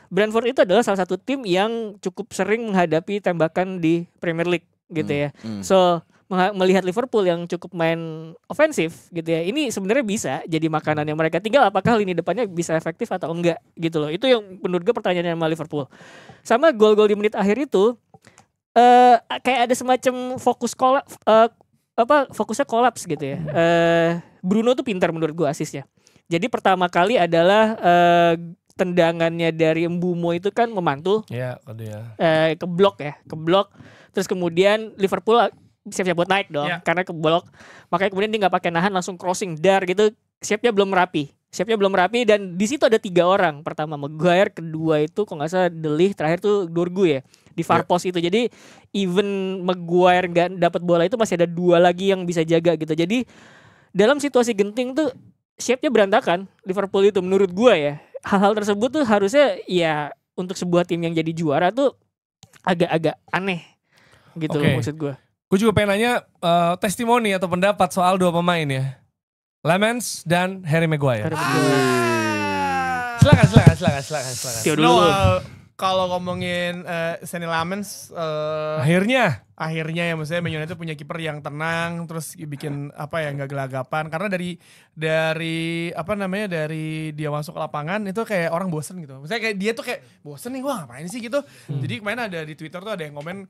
Brentford itu adalah salah satu tim yang cukup sering menghadapi tembakan di Premier League gitu ya. So melihat Liverpool yang cukup main ofensif gitu ya, ini sebenarnya bisa jadi makanan yang mereka, tinggal apakah lini depannya bisa efektif atau enggak gitu loh. Itu yang menurut gue pertanyaannya sama Liverpool. Sama gol-gol di menit akhir itu kayak ada semacam fokusnya kolaps gitu ya. Bruno tuh pintar menurut gue asisnya. Jadi pertama kali adalah tendangannya dari Mbumo itu kan memantul Iya, dia. ke blok. Terus kemudian Liverpool siap-siap buat naik dong, karena keblok. Makanya kemudian dia nggak pakai nahan, langsung crossing dar gitu. Siapnya belum rapi dan di situ ada 3 orang. Pertama Maguire, kedua itu kok nggak salah De Ligt, terakhir tuh Dorgu ya di far post itu. Jadi even Maguire nggak dapat bola itu masih ada 2 lagi yang bisa jaga gitu. Jadi dalam situasi genting tuh shape-nya berantakan Liverpool itu menurut gua ya. Hal-hal tersebut tuh harusnya ya untuk sebuah tim yang jadi juara tuh agak-agak aneh gitu loh maksud gua. Gue juga pengen nanya testimoni atau pendapat soal 2 pemain ya. Lemans dan Harry Maguire. Silakan. Tio dulu. Kalau ngomongin Seny Lamens, Akhirnya akhirnya ya maksudnya Man United punya kiper yang tenang, terus bikin apa ya, nggak gelagapan. Karena dari apa namanya, dari dia masuk ke lapangan itu kayak orang bosen gitu. Maksudnya kayak dia tuh kayak bosen nih, wah ngapain sih gitu. Jadi kemarin ada di Twitter tuh ada yang komen,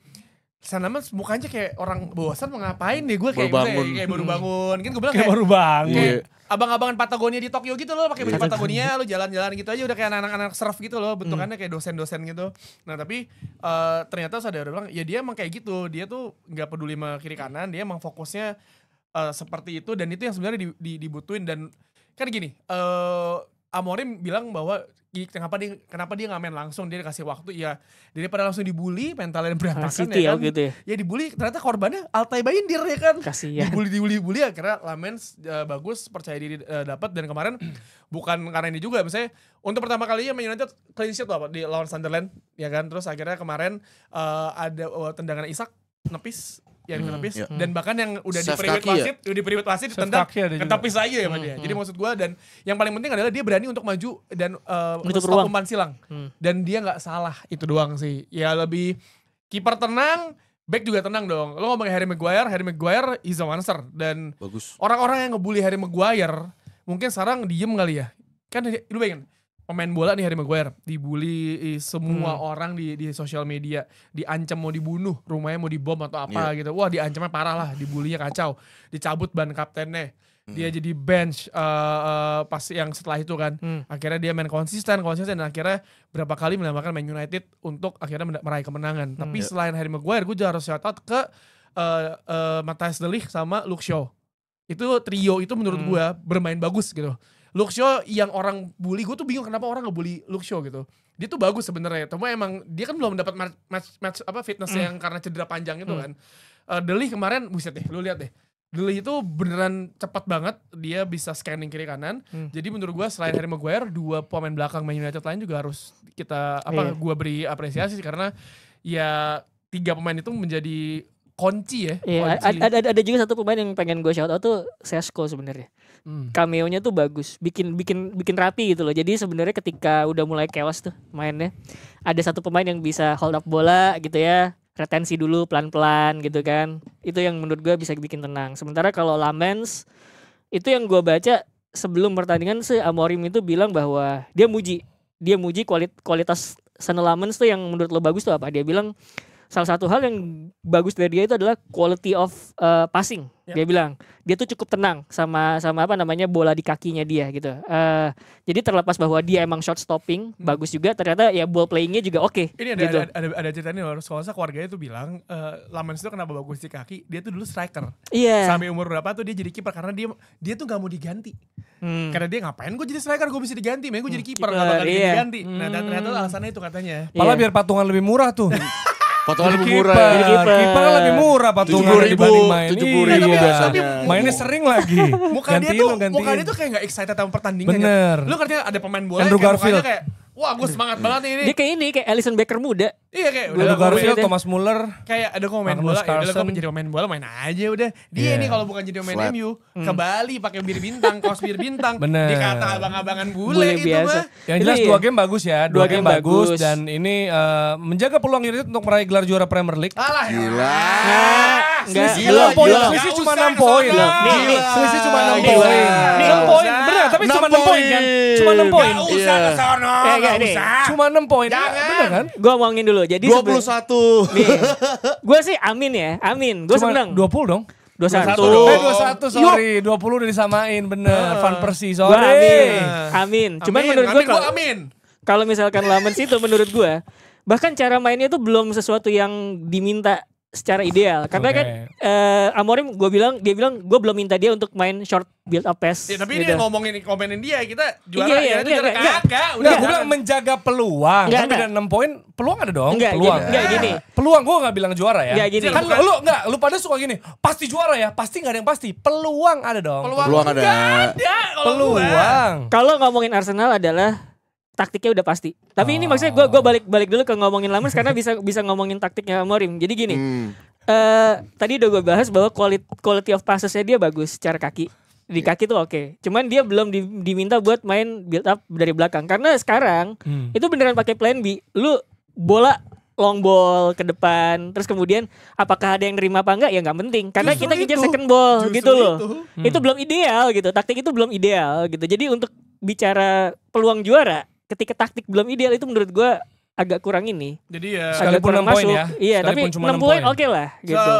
Seny Lamens mukanya kayak orang bosan, mau ngapain deh, gue kayak Baru bangun. kayak baru bangun. Kan gue bilang kayak kayak baru bangun. Iya. abang-abangan Patagonia di Tokyo gitu loh, pakai baju Patagonia, lo jalan-jalan gitu aja udah kayak anak-anak surf gitu loh, bentukannya kayak dosen-dosen gitu. Nah tapi ternyata saudara bilang ya dia emang kayak gitu, dia tuh nggak peduli sama kiri kanan, dia emang fokusnya seperti itu, dan itu yang sebenarnya dibutuhin. Dan kan gini, Amorim bilang bahwa kenapa dia nggak main langsung, dia dikasih waktu ya, daripada langsung dibully, mentalnya berantakan City ya kan. gitu ya. Ya dibully, ternyata korbannya Altay Bayindir ya kan. Kasihan. Dibully akhirnya Lamens bagus, percaya diri dapat. Dan kemarin bukan karena ini juga, misalnya untuk pertama kalinya Man United clean sheet loh di lawan Sunderland ya kan. Terus akhirnya kemarin ada tendangan Isak nepis yang ditepis, iya. dan bahkan yang udah di Save period kaki ya? wasit, Save ditendang kaki ada juga. ketepis aja ya sama dia. Jadi maksud gue, dan yang paling penting adalah dia berani untuk maju dan Nutup stop ruang. umpan silang. Dan dia nggak salah, itu doang sih. Ya lebih kiper tenang, back juga tenang dong. Lo ngomongin Harry Maguire is a monster. Dan Bagus. orang-orang yang ngebully Harry Maguire mungkin sekarang diem kali ya. Kan lu bayangin, pemain bola nih Harry Maguire dibully semua orang di sosial media, diancam mau dibunuh, rumahnya mau dibom atau apa gitu. Wah, diancamnya parah lah, dibulinya kacau, dicabut ban kaptennya. Dia jadi bench pas yang setelah itu kan. Akhirnya dia main konsisten dan akhirnya berapa kali menyelamatkan Man United untuk akhirnya meraih kemenangan. Tapi selain Harry Maguire, gue juga harus shout out ke Matthijs de Ligt sama Luke Shaw. Itu trio itu menurut gue bermain bagus gitu. Luke Shaw yang orang bully, gue tuh bingung kenapa orang ngebully Luke Shaw gitu. Dia tuh bagus sebenarnya, cuma emang dia kan belum dapat match apa fitness yang karena cedera panjang itu kan. De Ligt kemarin, buset deh, lu lihat deh. De Ligt itu beneran cepat banget, dia bisa scanning kiri kanan. Jadi menurut gue selain Harry Maguire, 2 pemain belakang Man United lain juga harus kita gua beri apresiasi sih, karena ya tiga pemain itu menjadi kunci ya. Iya, kunci. ada juga satu pemain yang pengen gue shout out tuh Sesko sebenarnya. Cameo-nya tuh bagus, bikin rapi gitu loh. Jadi sebenarnya ketika udah mulai chaos tuh mainnya, ada satu pemain yang bisa hold up bola gitu ya, retensi dulu pelan-pelan gitu kan. Itu yang menurut gue bisa bikin tenang. Sementara kalau Lamens itu yang gue baca sebelum pertandingan Amorim itu bilang bahwa dia muji kualitas Sana Lamens tuh yang menurut lo bagus tuh apa? Dia bilang salah satu hal yang bagus dari dia itu adalah quality of passing. Dia bilang dia tuh cukup tenang sama apa namanya bola di kakinya dia gitu. Jadi terlepas bahwa dia emang shot stopping bagus juga, ternyata ya ball playingnya juga oke. Ini gitu. ada ceritanya loh. Soalnya keluarganya tuh bilang Lamens itu kenapa bagus di kaki? Dia tuh dulu striker. Iya. Sampai umur berapa tuh dia jadi kiper karena dia tuh gak mau diganti. Karena dia ngapain gue jadi striker, gue bisa diganti, main gue jadi kiper gak bakal iya. diganti. Nah ternyata alasannya itu katanya. Malah biar patungan lebih murah tuh. Potongan lebih Kiper. murah. Kiper kan lebih murah patungan 70.000, dibanding main. 70.000 Iya. biasanya. Mainnya sering lagi. Muka dia tuh kayak gak excited sama pertandingan. Bener. Lu katanya ada pemain bola Andrew kayak mukanya Garfield. kayak wah gue semangat banget nih ini. Dia kayak Alisson Becker muda. Iya kayak Andrew Garfield, deh. Thomas Muller. kayak ada kok main Magnus bola, ya udah Carlsen. kok jadi pemain bola main aja udah. Dia Iya. nih kalau bukan jadi pemain Flat. MU ke Bali pakai bir bintang, kaos bir bintang. Bener. Dikata abang-abangan Bule bule itu biasa. mah. Yang jelas Itu 2 iya. game bagus ya. 2 game bagus. Dan ini menjaga peluang United untuk meraih gelar juara Premier League. Alah ya. Gila. Enggak. Selisih Gila, 6 poin. gila. Selisih Nggak cuma usah 6 poin. kesana. Nih, Selisih cuma 6 Nih, poin. nih. 6 poin. Nggak Bener, tapi 6 cuma 6 poin kan? Cuma 6 poin. Gak usah Iya. kesana, Enggak gak nih. usah. Cuma 6 poin. Jangan. Bener kan? Gue omongin dulu. Jadi 21. nih, gue sih amin ya, amin. Gue Cuma seneng. 20 dong. 21. 21. 21 sorry. 20 udah disamain. Bener. Van Persie Gue sorry. amin. Cuman Amin, menurut amin, gue gua amin. kalau misalkan Lamens itu menurut gue bahkan cara mainnya itu belum sesuatu yang diminta secara ideal karena Oke. kan Amorim dia bilang gue belum minta dia untuk main short build up pass Ya, tapi gitu. dia ngomenin dia, kita juara Iya, ya, itu juara enggak. kagak. Enggak, Udah gue bilang menjaga peluang. Enggak, Kan beda enggak. 6 poin, peluang ada dong. Enggak, peluang. enggak, gini. Peluang gue gak bilang juara ya. Enggak, gini. Kan lu pada suka gini, pasti juara ya. Pasti gak ada yang pasti. Peluang ada dong. Peluang ada. Peluang. Kalau ngomongin Arsenal adalah taktiknya udah pasti. Tapi ini maksudnya gue balik dulu ke ngomongin Lamens karena bisa ngomongin taktiknya Amorim. Jadi gini. Tadi udah gue bahas bahwa quality of passes-nya dia bagus secara kaki. Di kaki tuh oke. Cuman dia belum diminta buat main build up dari belakang. Karena sekarang itu beneran pakai plan B. Lu bola long ball ke depan. Terus kemudian apakah ada yang nerima apa enggak ya nggak penting. Karena Justru kita ngejar itu. second ball Justru gitu loh. itu. Itu belum ideal gitu. Taktik itu belum ideal gitu. Jadi untuk bicara peluang juara ketika taktik belum ideal itu menurut gue agak kurang ini. Jadi ya Sekalipun Agak kurang 6 poin masuk. ya. Iya, tapi Sekalipun cuma 6 6 poin poin. oke lah gitu.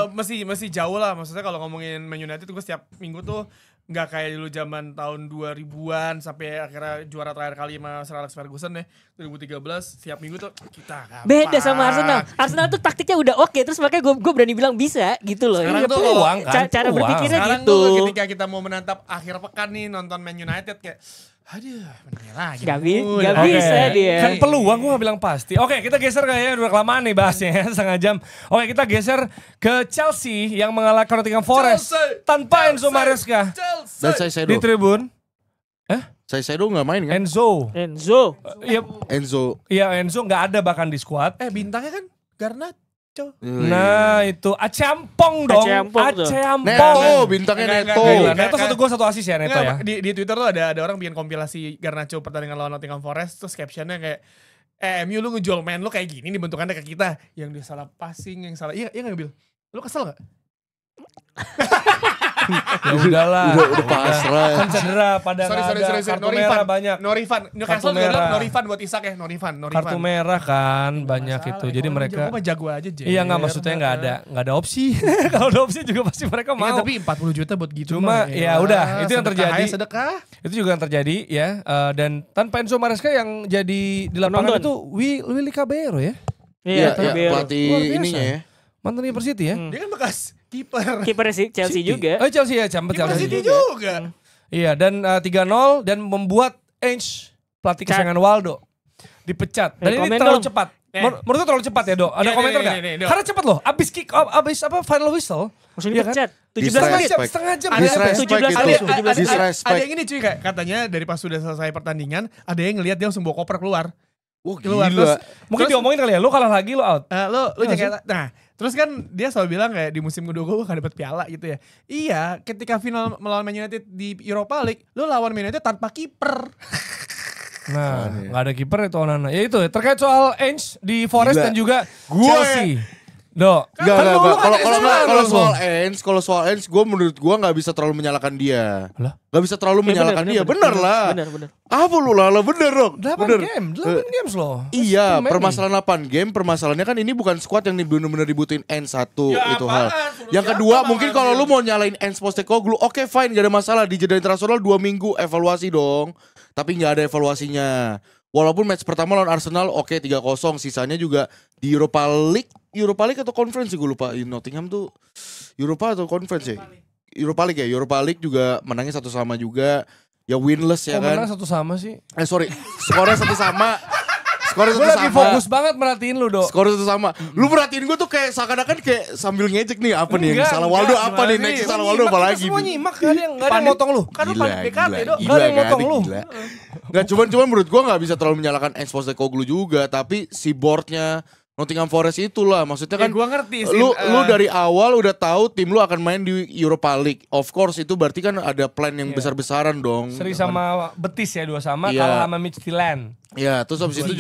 masih jauh lah. Maksudnya kalau ngomongin Man United gue setiap minggu tuh nggak kayak dulu zaman tahun 2000-an sampai akhirnya juara terakhir kali sama Sir Alex Ferguson ya 2013 setiap minggu tuh kita gampang. Beda sama Arsenal. Arsenal tuh taktiknya udah oke, terus makanya gue berani bilang bisa gitu loh. Sekarang Iya, tuh peluang kan. cara peluang. berpikirnya Sekarang gitu. tuh ketika kita mau menatap akhir pekan nih nonton Man United kayak aduh menang lagi. Gak Oke. bisa dia. Kan peluang gue gak bilang pasti. Oke, kita geser kayaknya udah kelamaan nih bahasnya ya, setengah jam. Oke, kita geser ke Chelsea yang mengalahkan Nottingham Forest Chelsea, tanpa Enzo Maresca Dan di Saicedo. tribun. Saicedo nggak main kan? Enzo. Iya, Enzo. iya Enzo nggak ada bahkan di squad. bintangnya kan Garnacho. Nah itu Acampong dong. Acampong tuh. Neto, bintangnya Enggak, Neto. Gila, Enggak, Neto enggak. 1 gol 1 assist ya Neto ya. Di Twitter tuh ada orang bikin kompilasi Garnacho pertandingan lawan Nottingham Forest terus captionnya kayak MU lu ngejual main lu kayak gini nih bentukannya ke kita, yang dia salah passing, yang salah iya nggak Bil? Lu kesel nggak? Ya udahlah. Udah pasrah. Kan cedera pada Sorry, nggak ada. Kartu merah banyak. Norifan. Newcastle Kartu juga bilang merah. Norifan buat Isak ya, Norifan. Kartu merah kan banyak itu. Jadi mereka Gue mah jago aja Jer. iya nggak maksudnya nggak ada opsi. Kalau ada opsi juga pasti mereka Iya, mau. tapi 40 juta buat gitu Cuma, mah, ya udah, itu yang sedekah terjadi. aja, sedekah. Itu juga yang terjadi ya. Dan tanpa Enzo Maresca yang jadi di lapangan Penonton. itu Willy Caballero ya. Iya, Caballero. pelatih Luar biasa. ininya ya. Mantan Liverpool City ya. Dia kan bekas kiper. Kiper Chelsea City. juga. Oh Chelsea ya, Champions Kiper Chelsea. City juga. Iya, dan 3-0 dan membuat Ainge pelatih kesayangan Waldo dipecat. Dan ini Komen terlalu dong. cepat. Eh. Menurut lu terlalu cepat ya, Dok? Ada Iya, komentar nih, nggak? nih, Dok. Karena cepat loh. Abis kick off, abis final whistle. Langsung Iya kan? dipecat. 17 Disrespect. menit. Setengah jam. Disrespect 17 itu. menit. Ada yang ini cuy, katanya dari pas sudah selesai pertandingan, ada yang ngelihat dia langsung bawa koper keluar. Wah Keluar, gila. terus- Mungkin diomongin kali ya, lu kalah lagi lu out. Lu Iya jaga. Nah, terus kan dia selalu bilang kayak di musim kedua gue gak dapet piala gitu ya. Iya, ketika final melawan Man United di Europa League, lu lawan Man United tanpa kiper. Nah, nggak ada kiper itu Onana. Ya itu terkait soal Ainge di Forest Gila. dan juga Gue- Chelsea. Dok, Enggak, kan enggak, lu enggak. kan Kalau Arsenal, kalau soal Ends, gue menurut gue nggak bisa terlalu menyalahkan dia. Lah? Nggak bisa terlalu menyalahkan dia, bener lah. Bener. Apa lu lah, bener dong. 8 Bener. game, 8 games loh. Iya, Masih permasalahan 8 game, permasalahannya kan ini bukan squad yang benar-benar dibutuhin Ends satu Ya, itu apaan? hal. Suruh Yang siapa kedua, Bang mungkin Adil? kalau lu mau nyalain Ends Postecoglou, oke fine, gak ada masalah. Di jeda internasional 2 minggu evaluasi dong. Tapi nggak ada evaluasinya. Walaupun match pertama lawan Arsenal oke 3-0, sisanya juga di Europa League atau Conference gue lupa. Di Nottingham tuh Europa atau Conference ya? Europa League ya, Europa League juga menangnya 1-1 juga. Ya winless ya Kok kan. menang satu sama sih? Sorry, skornya 1-1. Skornya Gue lagi 1-1. fokus banget merhatiin lu, Dok. Skor 1-1. Lu perhatiin gue tuh kayak seakan-akan kayak sambil ngejek nih apa nih yang salah Waldo apa nih, next salah Waldo apa lagi Semua nih. nyimak, gak ada yang motong lu. Kan lu panik BKT, Dok. Gak ada yang motong lu. Gak cuman menurut gue gak bisa terlalu menyalahkan Ends Postecoglou juga, tapi si boardnya Nottingham Forest itulah maksudnya kan. Gue ngerti sih. Lu dari awal udah tahu tim lu akan main di Europa League. Of course itu berarti kan ada plan yang besar-besaran dong. Seri sama Betis ya 2-2, Iya. kalah sama Midtjylland. Ya, terus habis itu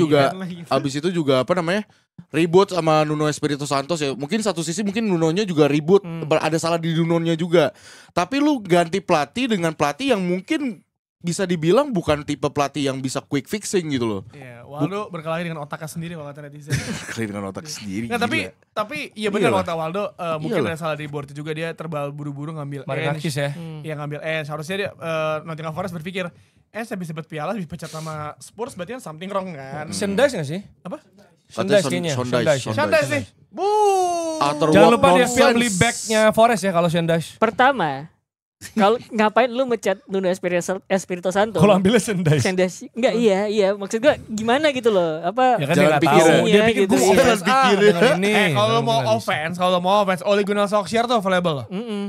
juga apa namanya? Ribut sama Nuno Espirito Santos ya. Mungkin satu sisi mungkin Nunonya juga ribut, ada salah di Nunonya juga. Tapi lu ganti pelatih dengan pelatih yang mungkin bisa dibilang bukan tipe pelatih yang bisa quick fixing gitu loh. Iya, Waldo berkelahi dengan otaknya sendiri kalau kata netizen. Kali dengan otak sendiri. Nggak, tapi iya benar Iyalah. kata Waldo, mungkin Iyalah. ada salah di board juga, dia buru-buru ngambil Marinakis ya. Iya ngambil harusnya dia Nottingham Forest berpikir habis dapat piala dipecat sama Spurs berarti kan something wrong kan. Sendas gak sih? Apa? Sendas kayaknya. Sondage. Shandas nih. Watt Jangan lupa dia nonsense. beli backnya Forest ya kalau Sendas. Pertama, kalau ngapain lu mecat Nuno Espirito Santo? Kalau ambilnya Sendas. Sendas. Enggak, iya. Maksud gua gimana gitu loh. Apa Ya kan Jangan dia gak pikir tahu. ya. Dia pikir Gitu, gue iya. offense Jangan pikir ya. dengan ini. Kalau lu mau Benar, offense, Ole Gunnar Solskjaer tuh available loh.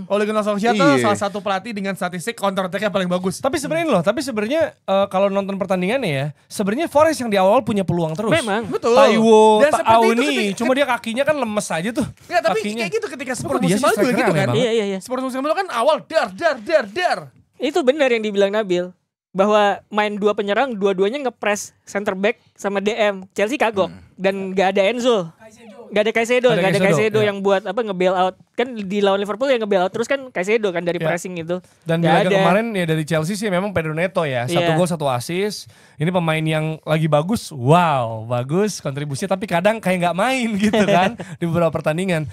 Ole Gunnar Solskjaer tuh Iya. salah satu pelatih dengan statistik counter attack-nya paling bagus. Tapi sebenarnya kalau nonton pertandingannya ya, sebenarnya Forest yang di awal punya peluang terus. Memang. Betul. Taiwo, Dan seperti itu Auni, cuma dia kakinya kan lemes aja tuh. Enggak, tapi kakinya. kayak gitu ketika Spurs Kok dia musim sih lalu juga striker gitu aneh kan. banget? Iya. Spurs musim lalu kan awal dar. Itu benar yang dibilang Nabil. Bahwa main dua penyerang, dua-duanya ngepres center back sama DM. Chelsea kagok. Dan gak ada Enzo. Gak ada Caicedo ya. yang buat apa nge-bail out. Kan di lawan Liverpool yang nge-bail out terus kan Caicedo kan dari Ya. pressing itu. Dan di Nggak laga ada. kemarin ya dari Chelsea sih memang Pedro Neto ya. 1 Iya. gol 1 assist. Ini pemain yang lagi bagus. Wow, bagus kontribusinya. Tapi kadang kayak nggak main gitu kan di beberapa pertandingan.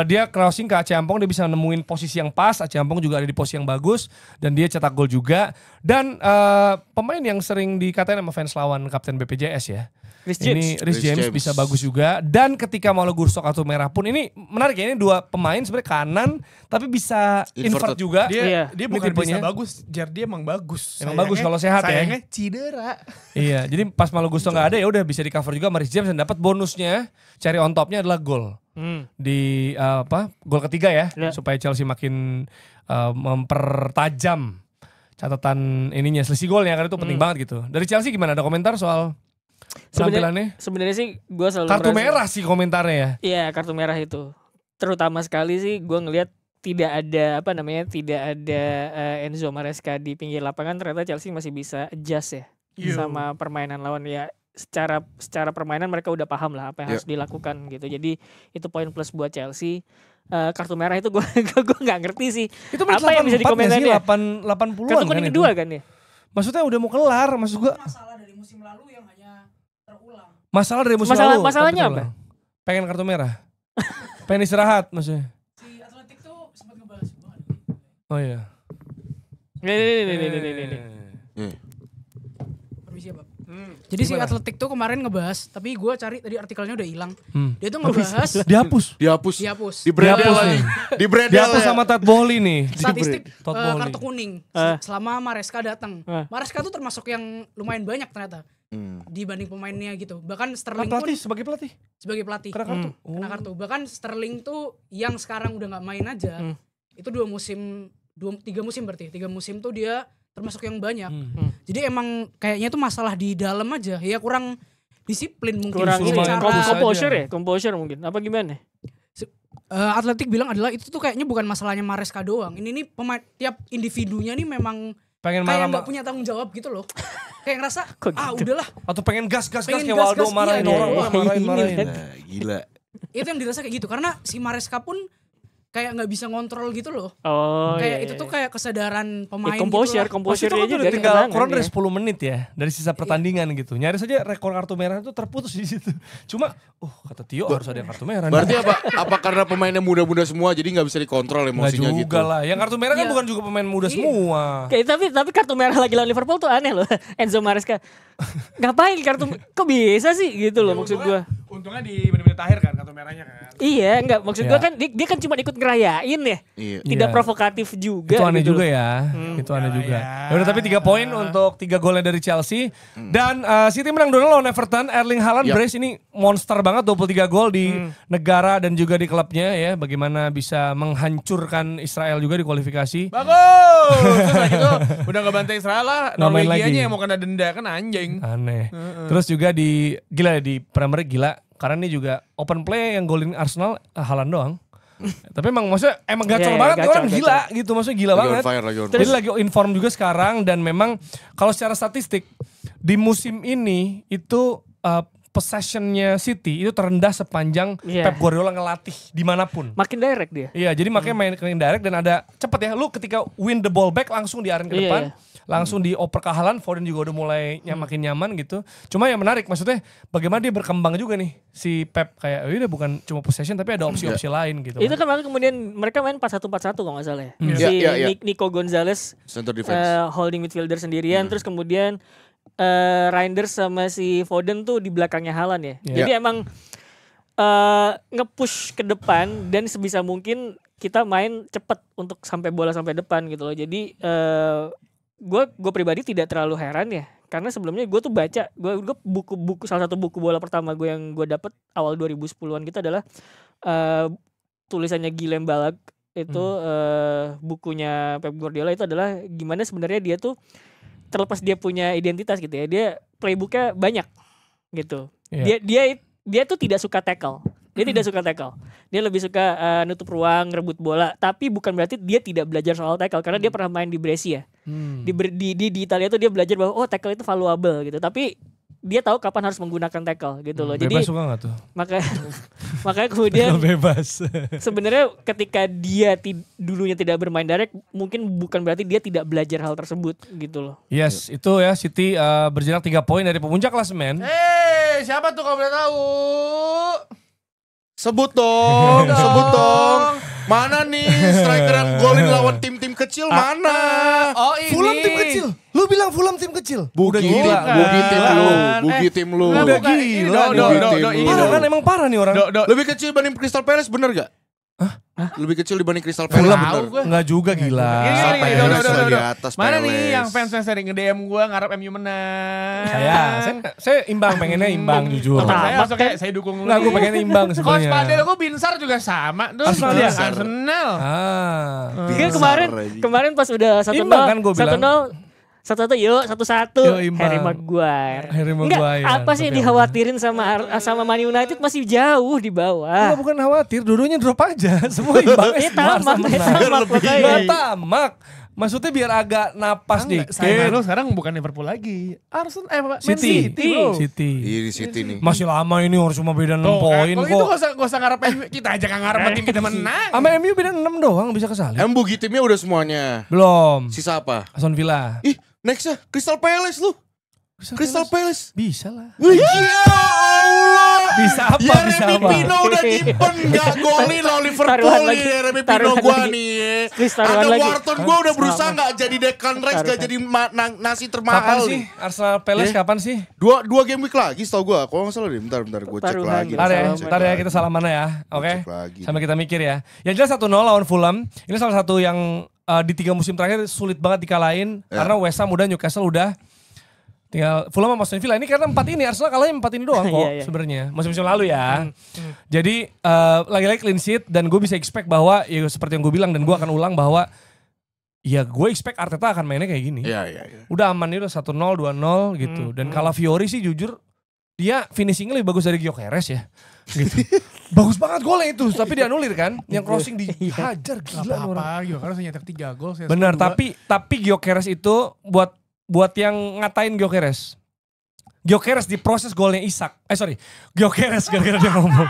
Dia crossing ke Ache Ampong, dia bisa nemuin posisi yang pas. Ache Ampong juga ada di posisi yang bagus. Dan dia cetak gol juga. Dan pemain yang sering dikatain sama fans lawan Kapten BPJS ya. Rhys Ini James. Rhys James bisa bagus juga. Dan ketika Malo Gursok kartu merah pun ini menarik ya. Ini dua pemain sebenarnya kanan tapi bisa invert Inverted. juga. Dia Ini bukan tipenya. bisa bagus, dia emang bagus. Emang bagus kalau sehat ya. Sayangnya cedera. Iya, jadi pas Malo Gusto nggak ada ya udah bisa di cover juga sama Rhys James dan dapat bonusnya. Cari on topnya adalah gol di gol ketiga ya, Ya. supaya Chelsea makin mempertajam catatan ininya selisih golnya karena itu penting banget gitu. Dari Chelsea gimana, ada komentar soal penampilannya? Sebenarnya sih gue selalu Kartu merasa- merah sih komentarnya ya. Iya, kartu merah itu. Terutama sekali sih gue ngelihat tidak ada Enzo Maresca di pinggir lapangan, ternyata Chelsea masih bisa adjust ya sama permainan lawan ya. Secara permainan mereka udah paham lah apa yang harus dilakukan gitu. Jadi itu poin plus buat Chelsea. Kartu merah itu gue gue nggak ngerti sih. Itu menit apa yang bisa 84 nggak sih? dikomentari ya? 80-an Kartu kan kuning itu. kedua kan ya? Maksudnya udah mau kelar, maksud gua. Masalah dari musim lalu yang hanya terulang. Masalah dari musim Masalah- lalu. masalahnya tapi terulang. Pengen kartu merah. Pengen istirahat maksudnya. Si Atletik tuh sempat ngebahas banget. Oh iya. Nih. Permisi ya, Bab. Jadi si Atletik tuh kemarin ngebahas, tapi gue cari tadi artikelnya udah hilang. Dia tuh ngebahas Dihapus. Dihapus. dihapus. Di brandel Dihapus lagi. nih. Di brandel Dihapus ya. sama Todd Bowley nih. Statistik Todd Bowley. kartu kuning selama Maresca datang. Maresca tuh termasuk yang lumayan banyak ternyata dibanding pemainnya gitu. Bahkan Sterling pun Pelatih sebagai pelatih. sebagai pelatih Kena kartu. kena kartu. Bahkan Sterling tuh yang sekarang udah nggak main aja. Itu 3 musim berarti. 3 musim tuh dia termasuk yang banyak. Jadi emang kayaknya itu masalah di dalam aja. Ya kurang disiplin mungkin Kurang ini Cuma fokus composure aja. ya, composure mungkin. Apa gimana? Atletik bilang adalah itu tuh kayaknya bukan masalahnya Maresca doang. Ini nih pemain tiap individunya nih memang Pengen kayak marah nggak punya tanggung jawab gitu loh. Kayak ngerasa Kok gitu? udahlah. atau pengen gas Pengen kayak Waldo gas-gas, marahin iya, orang, iya, marahin. iya. Nah, gila. Itu yang dirasa kayak gitu karena si Maresca pun kayak nggak bisa ngontrol gitu loh. Oh, Kayak iya, itu iya. tuh kayak kesadaran pemain composure, gitu lah. composure Maksudnya dia itu juga udah tinggal kehilangan kurang dari ya. 10 menit ya dari sisa pertandingan gitu. Nyaris aja rekor kartu merah itu terputus di situ. Cuma, kata Tio harus ada yang kartu merah. Berarti apa karena pemainnya muda-muda semua jadi nggak bisa dikontrol Nggak emosinya juga gitu. lah. Yang kartu merah kan Iya. bukan juga pemain muda Iya. semua. Kayak tapi kartu merah lagi lawan Liverpool tuh aneh loh. Enzo Maresca. Ngapain kartu kok bisa sih gitu loh maksud gua. Untungnya di menit-menit akhir kan kartu merahnya kan. Iya, enggak maksud gua Ya. kan dia kan cuma ikut ngerayain ya. Iya. Tidak Iya. provokatif juga. Itu aneh gitu juga loh. ya. Itu aneh juga. ya. Ya udah tapi 3 poin untuk 3 golnya dari Chelsea. Dan City menang 2-0 lawan Everton. Erling Haaland Yap. brace ini monster banget 23 gol di negara dan juga di klubnya ya. Bagaimana bisa menghancurkan Israel juga di kualifikasi. Bagus. Terus gitu udah nggak bantai Israel lah. Nggak main Norwegianya lagi. yang mau kena denda kan anjing. Aneh. Terus juga di Premier League gila karena ini juga open play yang golin Arsenal Haaland doang. Tapi emang maksudnya emang gacor Iya, banget gacor, orang gila gitu maksudnya gila Lagi on banget. fire, lagi on Jadi fire. lagi inform juga sekarang dan memang kalau secara statistik di musim ini itu possessionnya City itu terendah sepanjang Iya. Pep Guardiola ngelatih dimanapun. Makin direct dia. Iya, jadi makanya main ke direct dan ada cepet ya. Lu ketika win the ball back langsung diarahin ke Iya, depan, iya. langsung dioper ke Haaland, Foden juga udah mulai makin nyaman gitu. Cuma yang menarik maksudnya bagaimana dia berkembang juga nih si Pep kayak udah bukan cuma possession tapi ada opsi-opsi lain gitu. Itu kan makanya kemudian mereka main 4-1-4-1 kalau nggak salah ya. Iya, Si iya, iya. Nico Gonzalez Center defense. holding midfielder sendirian, terus kemudian Reinders sama si Foden tuh di belakangnya Haaland ya. Iya. Jadi emang nge-push ke depan dan sebisa mungkin kita main cepet untuk sampai bola sampai depan gitu loh. Jadi gue pribadi tidak terlalu heran ya. Karena sebelumnya gue tuh baca, gue buku salah satu buku bola pertama gue yang gue dapet awal 2010-an gitu adalah tulisannya Guillem Balag itu bukunya Pep Guardiola itu adalah gimana sebenarnya dia tuh terlepas dia punya identitas gitu ya, dia playbooknya banyak gitu. Iya. Dia tuh tidak suka tackle. Dia tidak suka tackle. Dia lebih suka nutup ruang, rebut bola. Tapi bukan berarti dia tidak belajar soal tackle karena dia pernah main di Brescia. Di Italia tuh dia belajar bahwa tackle itu valuable gitu. Tapi dia tahu kapan harus menggunakan tackle gitu loh. Bebas Jadi suka gak tuh? makanya kemudian Bebas. sebenarnya ketika dia dulunya tidak bermain direct, mungkin bukan berarti dia tidak belajar hal tersebut gitu loh. Yes, itu ya City berjarak 3 poin dari pemuncak klasemen. Siapa tuh kalau boleh tahu? Sebut dong, sebut dong. Mana nih striker yang golin lawan tim-tim kecil mana? Oh ini. Fulham tim kecil. Lu bilang Fulham tim kecil. Bugi gila. tim lu, bugi tim lu. Udah bukan. Ini gila. Do, ini Parah do. kan emang parah nih orang. Lebih kecil dibanding Crystal Palace bener gak? Lebih kecil dibanding Crystal Palace Fulham bener. gue. enggak juga gila. Gini, Siapa gini, yang do, harus do, lagi do. atas Mana Palace? nih yang fans-fans sering nge-DM gue ngarep MU menang? Saya imbang, pengennya imbang jujur. Saya Tamak langsung kayak saya dukung lu. Enggak, gue pengennya imbang Coach sebenarnya. Padel gue Binsar juga sama tuh. Arsenal ya? Arsenal. Kan kemarin pas udah 1-0, Imbang kan gua bilang. 1-1 yuk 1-1 Yuk, imbang. Harry Maguire. Harry Enggak, Maguire. apa sih yang Tapi dikhawatirin sama Man United masih jauh di Enggak, bawah. bukan khawatir, dua-duanya drop aja. Semua imbang. Tamak makanya. Enggak tamak. Maksudnya biar agak napas dikit. Saya lu sekarang bukan Liverpool lagi. Arsenal Man City. City bro. City. Iya di City nih. Masih lama ini harus cuma beda 6 poin Kalau kok. itu gak usah ngarep MU. Kita aja gak ngarep tim kita menang. Sama MU beda 6 doang bisa kesalip. Bugi timnya udah semuanya. Belum. Sisa apa? Aston Villa. Ih, nextnya Crystal Palace lu. Crystal Palace. Bisa lah. Ya Allah. Bisa apa? Ya Bisa Remy apa? Pino udah nyimpen gak golin lawan Liverpool Taruhan nih lagi. Remy Pino Taruhan gua lagi. nih. Please, taruhan Ada lagi. Wharton gua udah berusaha gak jadi Declan Rice gak jadi nasi Kapan termahal sih nih. Arsenal Palace kapan sih? Dua game week lagi setahu gua. Kalau gak salah deh. Bentar gua cek Taruhan. lagi. Ntar ya, Salaman. ntar ya kita salaman ya. Oke. Cek lagi. Sampai kita mikir ya. Yang jelas 1-0 lawan Fulham. Ini salah satu yang di 3 musim terakhir sulit banget dikalahin. Ya. Karena West Ham udah, Newcastle udah. Tinggal Fulham sama Aston Villa. Ini karena 4 ini. Arsenal kalahnya 4 ini doang kok Iya, iya. sebenarnya. Musim-musim lalu ya. Jadi lagi-lagi clean sheet. Dan gue bisa expect bahwa ya seperti yang gue bilang. Dan gue akan ulang bahwa ya gue expect Arteta akan mainnya kayak gini. Iya. Udah aman nih udah 1-0, 2-0 gitu. Dan Calafiori sih jujur dia finishingnya lebih bagus dari Gyökeres ya. Gitu. Bagus banget golnya itu, tapi dianulir kan. Yang crossing dihajar gila nih orang. Apa Gyökeres nyetak 3 gol. Benar, tapi Gyökeres itu buat yang ngatain Gyökeres. Gyökeres di proses golnya Isak. Gyökeres gara-gara dia ngomong.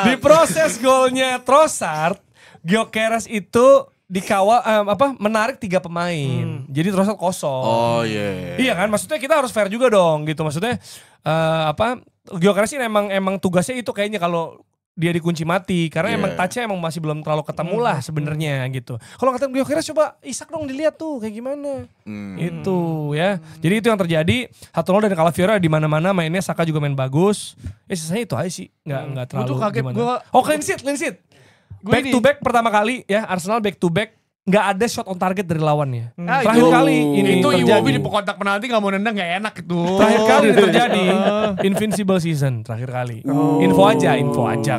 Di proses golnya Trossard, Gyökeres itu dikawal menarik 3 pemain. Jadi Trossard kosong. Oh iya. Iya kan, maksudnya kita harus fair juga dong gitu. Maksudnya Gyökeres ini emang tugasnya itu kayaknya kalau dia dikunci mati karena emang touch-nya emang masih belum terlalu ketemu lah sebenarnya gitu. Kalau kata Gyökeres coba Isak dong dilihat tuh kayak gimana. Itu ya. Jadi itu yang terjadi 1-0 dan Calafiori di mana-mana mainnya, Saka juga main bagus. Sisanya itu aja sih. Enggak terlalu Gua tuh kaget, gimana. Clean sheet. Back to back pertama kali ya, Arsenal back to back nggak ada shot on target dari lawannya. Terakhir kali ini itu terjadi. Iwobi di kontak penalti nggak mau nendang nggak enak itu. Terakhir kali ini terjadi. Invincible season terakhir kali. Info aja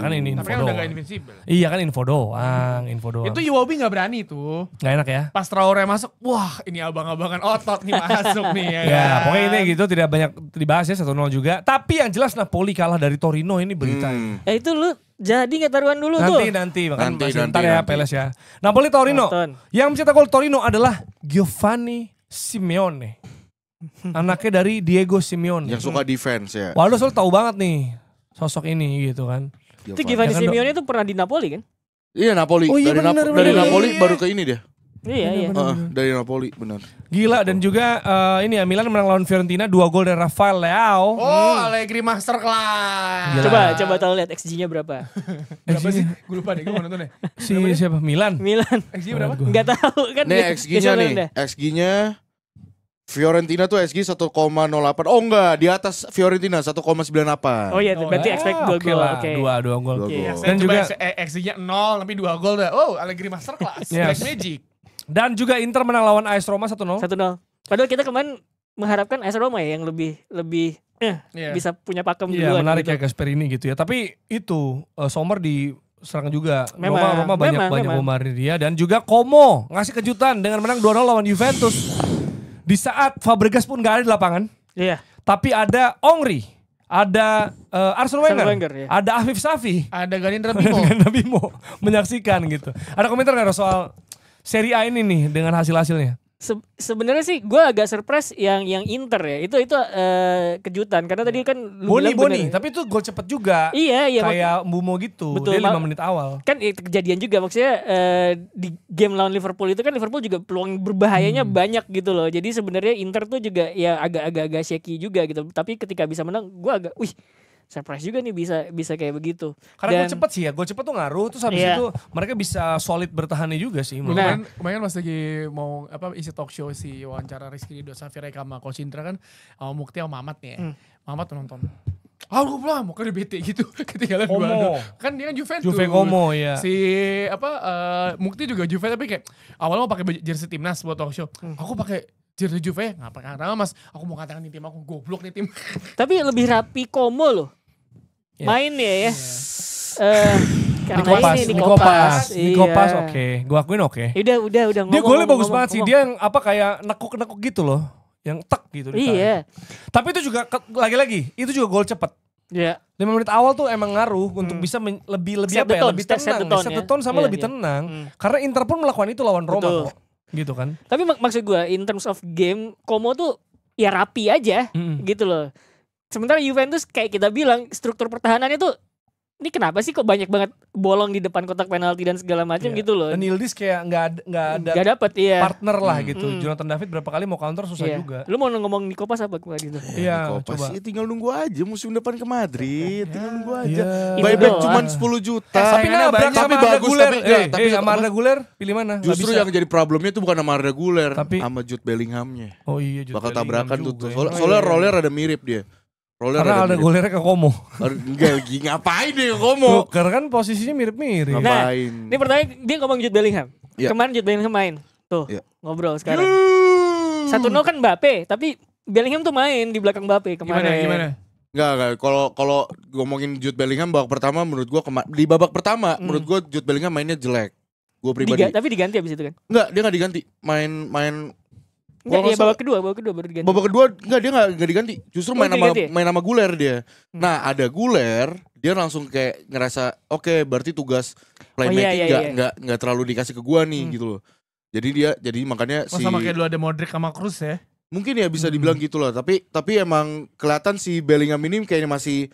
kan ini info Tapi kan doang. udah gak invincible. Iya kan info doang. Itu Iwobi nggak berani tuh. Nggak enak ya. Pas Traore masuk, wah ini abang-abangan otot nih masuk nih ya. Ya, kan? pokoknya ini gitu tidak banyak dibahas ya 1-0 juga. Tapi yang jelas Napoli kalah dari Torino ini berita. Ya itu lu jadi nggak taruhan dulu tuh. Nanti makanya Nanti, masih ntar ya nanti. Peles ya. Napoli Torino. Nonton. Yang mencetak gol Torino adalah Giovanni Simeone. Anaknya dari Diego Simeone. Yang suka defense ya. Waduh, soal tahu banget nih sosok ini gitu kan. Itu Giovanni Ya kan, Simeone itu pernah di Napoli kan? Iya Napoli. Oh iya, dari bener, dari bener. Napoli baru ke ini dia. Iya. Dari Napoli benar. Gila, dan juga ini ya Milan menang lawan Fiorentina 2 gol dari Rafael Leao. Oh, Allegri masterclass. Gila. Coba tahu lihat XG-nya berapa. Berapa sih? Gue lupa deh, gue mau nonton deh. Si siapa? Milan. Milan. XG berapa? Enggak tahu kan. Nih XG-nya nih. XG-nya Fiorentina tuh XG 1,08. Oh enggak, di atas Fiorentina 1,98. Oh iya, berarti expect gol Oke gol. lah, Oke. 2 gol. Dua gol. Dan juga XG-nya 0 tapi 2 gol dah. Oh, Allegri masterclass. Yes. Black Magic. dan juga Inter menang lawan AS Roma 1-0. 1-0. Padahal kita kemarin mengharapkan AS Roma ya yang lebih Iya. bisa punya pakem Iya, duluan. menarik gitu. ya Gasperini gitu ya. Tapi itu Sommer diserang juga. Memang, Roma banyak memang. memari dia, dan juga Como ngasih kejutan dengan menang 2-0 lawan Juventus. Di saat Fabregas pun gak ada di lapangan, Iya. tapi ada Ongri, ada Arsene Wenger, Wenger, ya. ada Afif Safi, Ada Ganindra Bimo. dengan Bimo menyaksikan gitu. Ada komentar nggak soal Serie A ini nih dengan hasil-hasilnya? Sebenarnya sih gue agak surprise yang Inter ya. Itu kejutan karena tadi kan lu bilang Boni, bener. tapi itu gol cepet juga. Iya. Kayak Mbumo gitu. Betul, Dia 5 menit awal. Kan itu kejadian juga maksudnya di game lawan Liverpool itu kan Liverpool juga peluang berbahayanya banyak gitu loh. Jadi sebenarnya Inter tuh juga ya agak shaky juga gitu. Tapi ketika bisa menang gue agak surprise juga nih bisa kayak begitu. Karena gol cepet sih ya, gol cepet tuh ngaruh. Terus habis Iya. itu mereka bisa solid bertahannya juga sih. Nah. Kemarin pas lagi mau isi talk show si wawancara Rizky Ridho Safira sama Coach Indra kan sama Mukti sama Mamat nih ya. Mamat tuh nonton. Gue pulang mau ke bete gitu ketinggalan Como. 2-2. Kan dia kan Juventus. Juve Como ya. Si Mukti juga Juve tapi kayak awalnya mau pakai jersey timnas buat talk show. Aku pakai jersey Juve ngapain Mas? Aku mau katakan nih tim aku goblok nih tim. Tapi lebih rapi Como loh. Ya. Main ya. Nikopas, Iya. Nikopas oke. Gua akuin oke. Udah Dia ngomong, golnya bagus ngomong, banget sih. ngomong. Dia yang kayak nekuk-nekuk gitu loh. Yang tek gitu. Iya. Tapi itu juga lagi-lagi itu juga gol cepet. Iya. 5 menit awal tuh emang ngaruh untuk bisa lebih Set apa the ya? tone, Lebih set tenang. the tone Set ya. the tone sama Iya, lebih iya. tenang. Karena Inter pun melakukan itu lawan Roma Betul. kok. Gitu kan. Tapi maksud gue in terms of game Como tuh ya rapi aja gitu loh. Sementara Juventus kayak kita bilang struktur pertahanannya tuh ini kenapa sih kok banyak banget bolong di depan kotak penalti dan segala macam Iya. gitu loh. Dan Yildiz kayak nggak ada Gak dapet iya. partner lah gitu. Jonathan David berapa kali mau counter susah Iya. juga. Lu mau ngomong Nikopas apa kemarin itu? Iya, Kopas coba. sih tinggal nunggu aja musim depan ke Madrid. Tinggal nunggu aja. Iya. Buyback Itu cuma doang. 10 juta. Tapi nabrak banyak, sama tapi Arda bagus, Güler. tapi Sama Arda Güler pilih mana? Nggak Justru bisa. yang jadi problemnya itu bukan sama Arda Güler, Tapi- sama Jude Bellinghamnya. Oh iya, Jude Bakal Bellingham tabrakan tuh. juga ya. Soalnya roller ada mirip dia. Roller Karena ada mirip. Gülernya ke Como. Enggak lagi ngapain dia Como? Karena kan posisinya mirip-mirip. Nah, Ngapain? ini pertanyaan dia ngomong Jude Bellingham. Iya. Kemarin Jude Bellingham main. Tuh, Iya. ngobrol sekarang. 1-0 kan Mbappe, tapi Bellingham tuh main di belakang Mbappe kemarin. Gimana? Enggak. Kalau ngomongin Jude Bellingham babak pertama menurut gua di babak pertama menurut gua Jude Bellingham mainnya jelek. Gua pribadi. Tapi diganti abis itu kan. Enggak, dia enggak diganti. Main Enggak, Kalau dia babak kedua baru diganti. babak kedua enggak dia enggak diganti. Justru main sama diganti ya? main sama Guler dia. Nah, ada Guler, dia langsung kayak ngerasa oke, berarti tugas playmaking enggak terlalu dikasih ke gua nih gitu loh. Jadi makanya sama kayak dulu ada Modric sama Kroos ya. mungkin ya bisa dibilang gitu loh. Tapi emang kelihatan si Bellingham ini kayaknya masih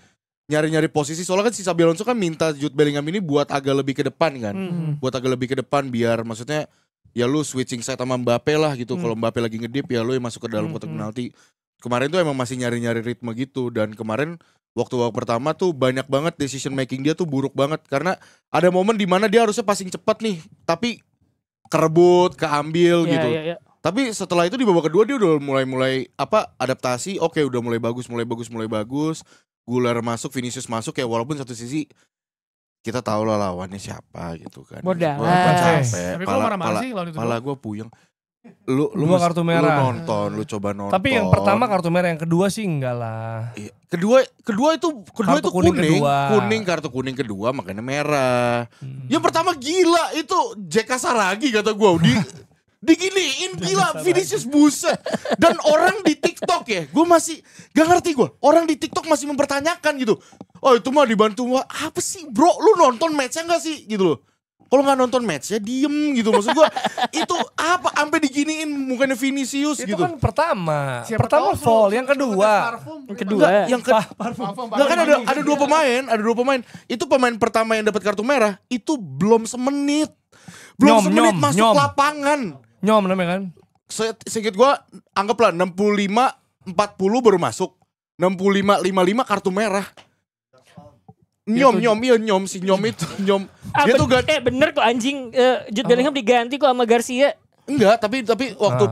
nyari-nyari posisi. Soalnya kan si Xabi Alonso kan minta Jude Bellingham ini buat agak lebih ke depan kan. Buat agak lebih ke depan biar maksudnya ya lu switching side sama Mbappe lah gitu. Kalau Mbappe lagi ngedip ya lu yang masuk ke dalam kotak penalti. Kemarin tuh emang masih nyari-nyari ritme gitu. Dan kemarin waktu pertama tuh banyak banget decision making dia tuh buruk banget. Karena ada momen dimana dia harusnya passing cepat nih. Tapi kerebut, keambil gitu. Iya. Tapi setelah itu di babak kedua dia udah mulai adaptasi. Oke, udah mulai bagus. Guler masuk, Vinicius masuk ya, walaupun satu sisi kita tahu lah lawannya siapa gitu kan. Modal. Capek. Tapi kok marah-marah sih lawan itu? Pala gue puyeng. Lu Dua kartu merah. Lu coba nonton. Tapi yang pertama kartu merah, yang kedua sih enggak lah. Iya. Kedua itu Kartu kuning kuning. kedua. Kartu kuning kedua makanya merah. Yang pertama gila itu JK Saragi kata gue. Diginiin gila Vinicius buset. Dan orang di TikTok ya, gue masih gak ngerti gue. Orang di TikTok masih mempertanyakan gitu. Oh itu mah dibantu apa sih bro? Lu nonton matchnya gak sih gitu loh. Kalau gak nonton matchnya diem gitu. Maksud gue itu apa sampai diginiin mukanya Vinicius Itu gitu. kan pertama. Siapa Pertama tahu fall, Flo, yang kedua. Yang Enggak kan ada dua pemain. Itu pemain pertama yang dapat kartu merah itu belum semenit. Semenit masuk lapangan. Nyom namanya kan. Seinget gue anggaplah 65-40 baru masuk. 65-55 kartu merah. Nyom itu nyom. Dia tuh bener kok anjing, Jude Bellingham diganti kok sama Garcia. Enggak, tapi waktu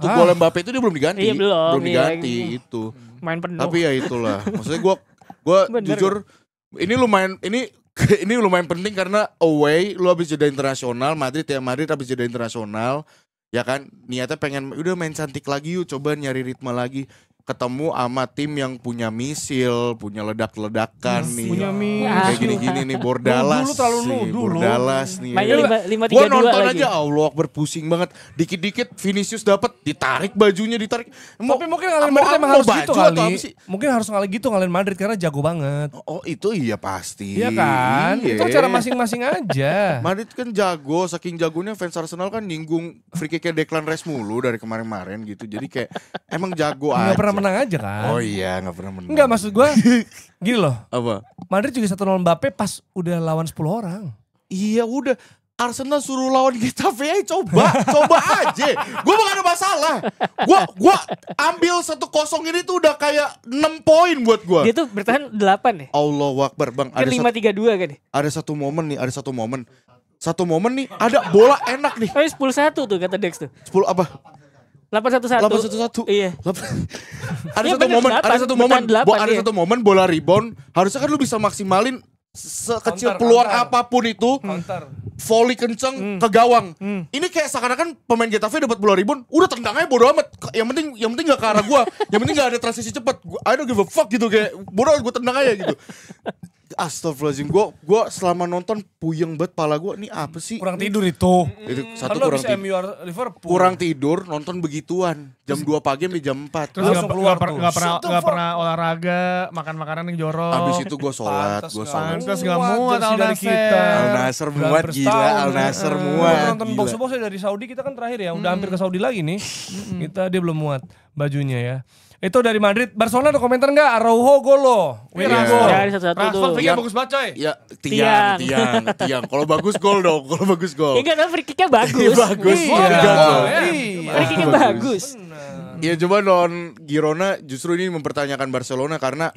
gol Mbappe itu dia belum diganti. Iya, belum diganti itu. Main penuh. Tapi ya itulah. Maksudnya gue jujur ini lumayan penting karena away lu habis jeda internasional, Madrid habis jeda internasional. Ya kan, niatnya pengen udah main cantik lagi yuk, coba nyari ritme lagi. Ketemu sama tim yang punya misil, punya ledak-ledakan nih. Punya Kayak gini-gini nih, Bordalas. Dulu terlalu nuduh. Bordalas nih. Mainnya 5-3-2 Gua nonton lagi. aja, Allah Akbar pusing banget. Dikit-dikit Vinicius dapat, ditarik bajunya, ditarik. Tapi mungkin ngalahin Madrid emang harus gitu baju atau kali. apa sih? Mungkin harus ngalahin Madrid karena jago banget. Oh itu iya pasti. Iya kan? Iya. Itu cara masing-masing aja. Madrid kan jago, saking jagonya fans Arsenal kan nyinggung free kick-nya Declan Rice mulu dari kemarin-kemarin gitu. Jadi kayak emang jago aja. Gak pernah menang aja kan? Oh iya, gak pernah menang. Enggak, maksud gue gini loh. Apa? Madrid juga 1-0 Mbappe pas udah lawan 10 orang. Iya udah. Arsenal suruh lawan Getafe aja, coba aja. Gue gak ada masalah. Gue ambil 1-0 ini tuh udah kayak 6 poin buat gue. Dia tuh bertahan 8 ya? Allahu Akbar bang. Kan 5-3-2 kan ya? Ada satu momen nih, ada bola enak nih. Oh 10-1 tuh kata Dex tuh. 10 apa? 8-1-1. Iya. Ada satu momen bola rebound, harusnya kan lu bisa maksimalin sekecil peluang apapun itu. Volley kenceng ke gawang. Ini kayak seakan-akan pemain Getafe dapat bola rebound, udah tendang aja bodo amat. Yang penting gak ke arah gua. Yang penting gak ada transisi cepat. I don't give a fuck gitu, kayak bodo amat gua tendang aja gitu. Astagfirullahaladzim, gue selama nonton puyeng banget pala gue, ini apa sih? Kurang tidur itu. Satu Kan kurang tidur. MU Liverpool. Kurang tidur, nonton begituan. Jam 2 pagi sampai jam 4. Terus Langsung keluar tuh. gak pernah olahraga, makan makanan yang jorok. Abis itu gue sholat. Pantes gak muat jersey dari kita. Al Nassr muat gila, Al Nassr muat. Nonton box-boxnya dari Saudi, kita kan terakhir ya. Udah hampir ke Saudi lagi nih. Dia belum muat bajunya ya. Itu dari Madrid. Barcelona ada komentar nggak? Araujo gol loh. Iya. Ya, ada satu-satu tuh. Rashford free-nya bagus banget coy. Ya, tiang. Kalau bagus gol dong, Ya enggak, free kick-nya bagus. Bagus. Free kick-nya bagus. Iya, coba non Girona justru ini mempertanyakan Barcelona karena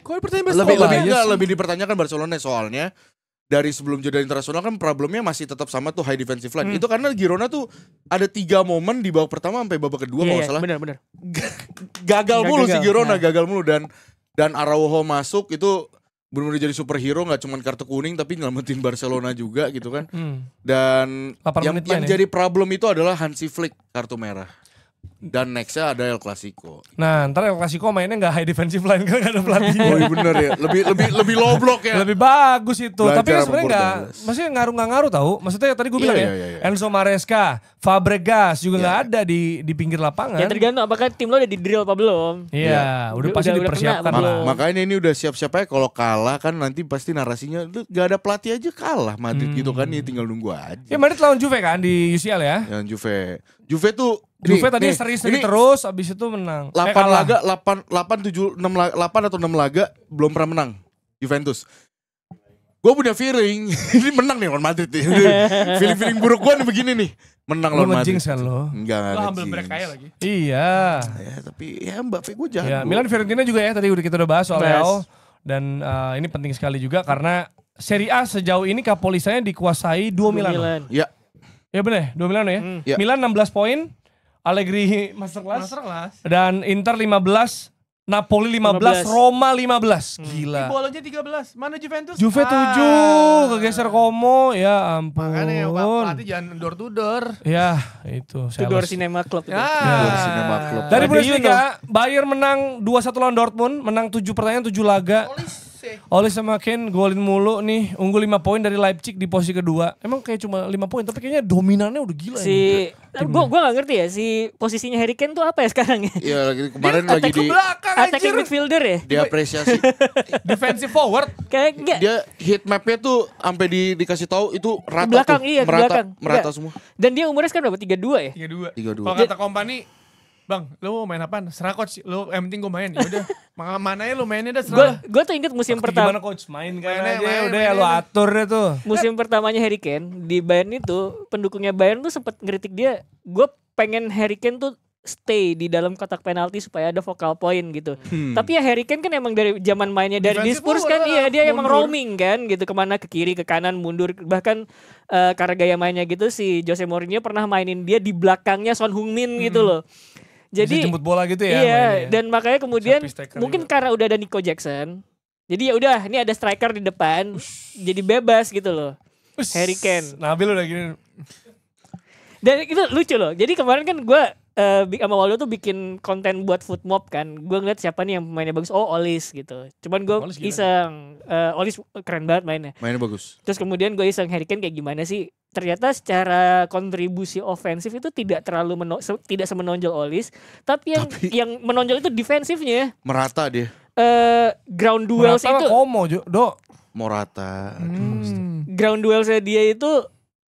Kok pertanyaan lebih dipertanyakan Barcelona soalnya dari sebelum jeda internasional kan problemnya masih tetap sama tuh high defensive line. Itu karena Girona tuh ada 3 momen di babak pertama sampai babak kedua kalau salah. Benar. Gagal mulu si Girona, gagal mulu dan Araujo masuk itu benar-benar jadi superhero, nggak cuma kartu kuning tapi nyelamatin Barcelona juga gitu kan. Dan yang jadi problem itu adalah Hansi Flick kartu merah. Dan nextnya ada El Clasico. Nah, ntar El Clasico mainnya nggak high defensive line kan nggak ada pelatihnya. Oh iya bener ya, lebih low block ya. Lebih bagus itu. Belajar Tapi kan sama sebenarnya nggak, Portales. maksudnya nggak ngaruh tahu. Maksudnya tadi gue bilang Iya, ya, iya, iya. Enzo Maresca, Fabregas juga Iya. nggak ada di pinggir lapangan. Ya tergantung apakah tim lo udah di drill apa belum. Iya, udah pasti udah dipersiapkan kena apa lah. belum? Makanya ini udah siap-siap aja kalau kalah kan nanti pasti narasinya "Lu gak ada pelatih aja kalah Madrid gitu kan, ya tinggal nunggu aja. Ya Madrid lawan Juve kan di UCL ya. Yang Juve tuh Juve nih, tadi nih, seri-seri ini terus, abis itu menang. 8 kalah. laga, 8 atau 6 laga belum pernah menang Juventus. Gue punya feeling ini menang nih lawan Madrid nih. Feeling buruk gue nih begini nih. Menang Lo lawan Madrid. ngejinx kan lo. Enggak Lo humble ngejinx. break kaya lagi. Iya. Ya, tapi ya Mbappe gue jago. Ya, Milan Fiorentina juga ya tadi kita udah bahas soal Bahas. Leao. Dan ini penting sekali juga karena Serie A sejauh ini Kapolisannya dikuasai 2 Milan. Ya, Ya bener, 2 Milan ya. Ya. Milan 16 poin, Allegri masterclass. Masterclass. Dan Inter 15, Napoli 15, 15. Roma 15. Gila. Bolonya 13. Mana Juventus? Juve 7, kegeser Como, ya ampun. Makanya ya pelatih jangan door to door. Ya, itu. Tudor sales. Cinema Club itu. Gol Cinema Club. Dari Tadi Bundesliga, Bayern menang 2-1 lawan Dortmund, menang 7 pertandingan 7 laga. Oleh sama Kane golin mulu nih, unggul 5 poin dari Leipzig di posisi kedua. Emang kayak cuma 5 poin, tapi kayaknya dominannya udah gila. Si gua gak ngerti ya si posisinya Harry Kane tuh apa ya sekarang ya? Iya lagi kemarin lagi di belakang Attacking midfielder ya? diapresiasi. Defensive forward. Kayak enggak. Dia heat mapnya tuh sampai dikasih tahu itu rata Di belakang, tuh. iya, di belakang. merata Enggak. semua. Dan dia umurnya sekarang berapa? 32 ya? 32. 32. Kalau kata kompani, Bang, lu mau main apaan? Serah coach, lu yang penting gue main. Ya udah, mana ya lu mainnya dah serah. Gue tuh inget musim Gimana pertama coach main kan Mainnya, aja, main, udah ya mainnya. lu atur deh tuh. musim pertamanya Harry Kane di Bayern itu pendukungnya Bayern tuh sempat ngeritik dia. Gue pengen Harry Kane tuh stay di dalam kotak penalti supaya ada focal point gitu. Tapi ya Harry Kane kan emang dari zaman mainnya dari di Defensive Spurs forward, kan, iya dia emang mundur. roaming kan gitu, kemana ke kiri ke kanan mundur, bahkan karena gaya mainnya gitu si Jose Mourinho pernah mainin dia di belakangnya Son Heung-min gitu loh. Bisa Jadi jemput bola gitu ya. iya, mainnya ya. dan makanya kemudian Sapi striker mungkin juga. karena udah ada Nico Jackson. Jadi ya udah, ini ada striker di depan, jadi bebas gitu loh. Harry Kane. Nabil udah gini. Dan itu lucu loh. Jadi kemarin kan gue sama Waldo tuh bikin konten buat Foot Mob kan. Gue ngeliat siapa nih yang mainnya bagus. Oh, Olis gitu. Cuman gue Olis gila. iseng. Olis keren banget mainnya. Mainnya bagus. Terus kemudian gue iseng Harry Kane kayak gimana sih? Ternyata secara kontribusi ofensif itu tidak terlalu tidak semenonjol Olis. Tapi yang menonjol itu defensifnya. Merata dia. Ground duels Morata itu. mah Como, Do. Morata. Ground duelsnya dia itu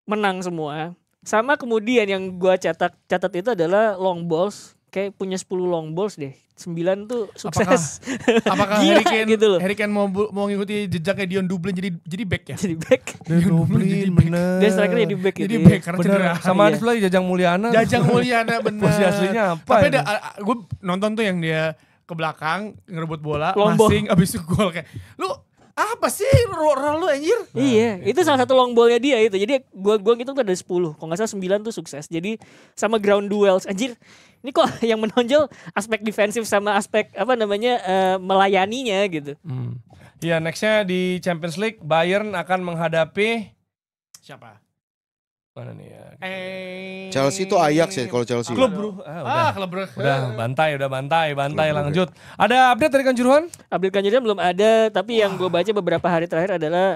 menang semua. Sama kemudian yang gua catat itu adalah long balls. Kayak punya 10 long balls deh. 9 tuh sukses. Apakah Gila Harry Kane gitu loh. Harry Kane mau ngikuti jejaknya Dion Dublin jadi back ya? Jadi back. Dublin bener. Dia striker jadi back gitu. Jadi ya. back karena Bener. cedera. Sama Iya. ada lagi Jajang Mulyana. Jajang Mulyana bener. Posisi aslinya apa Tapi ini? gue nonton tuh yang dia ke belakang ngerebut bola, Long ball. masing abis itu gol kayak lu apa sih role lu anjir? Iya, itu salah satu long ballnya dia itu. Jadi gua gitu tuh ada 10. Kalau nggak salah 9 tuh sukses. Jadi sama ground duels. Anjir, ini kok yang menonjol aspek defensif sama aspek apa namanya melayaninya gitu. Iya, nextnya di Champions League Bayern akan menghadapi Siapa? mana nih ya? Chelsea itu Ajax ya kalau Chelsea. Klub bro. Udah. klub bro. Udah bantai Klub, lanjut. Ada update dari Kanjuruhan? Update Kanjuruhan belum ada, tapi yang gue baca beberapa hari terakhir adalah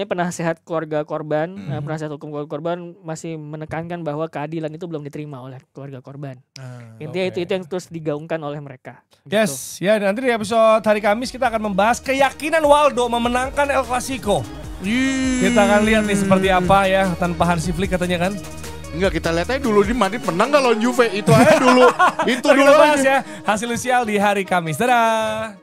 penasehat keluarga korban, penasihat hukum keluarga korban masih menekankan bahwa keadilan itu belum diterima oleh keluarga korban. Intinya itu yang terus digaungkan oleh mereka. Yes, ya nanti di episode hari Kamis kita akan membahas keyakinan Waldo memenangkan El Clasico. Kita akan lihat nih seperti apa ya tanpa Hansi Flick katanya kan. Enggak, kita lihat aja dulu di Madrid menang gak lawan Juve. Itu aja dulu. Itu Kita dulu bahas aja. ya hasil usial di hari Kamis. Dadah.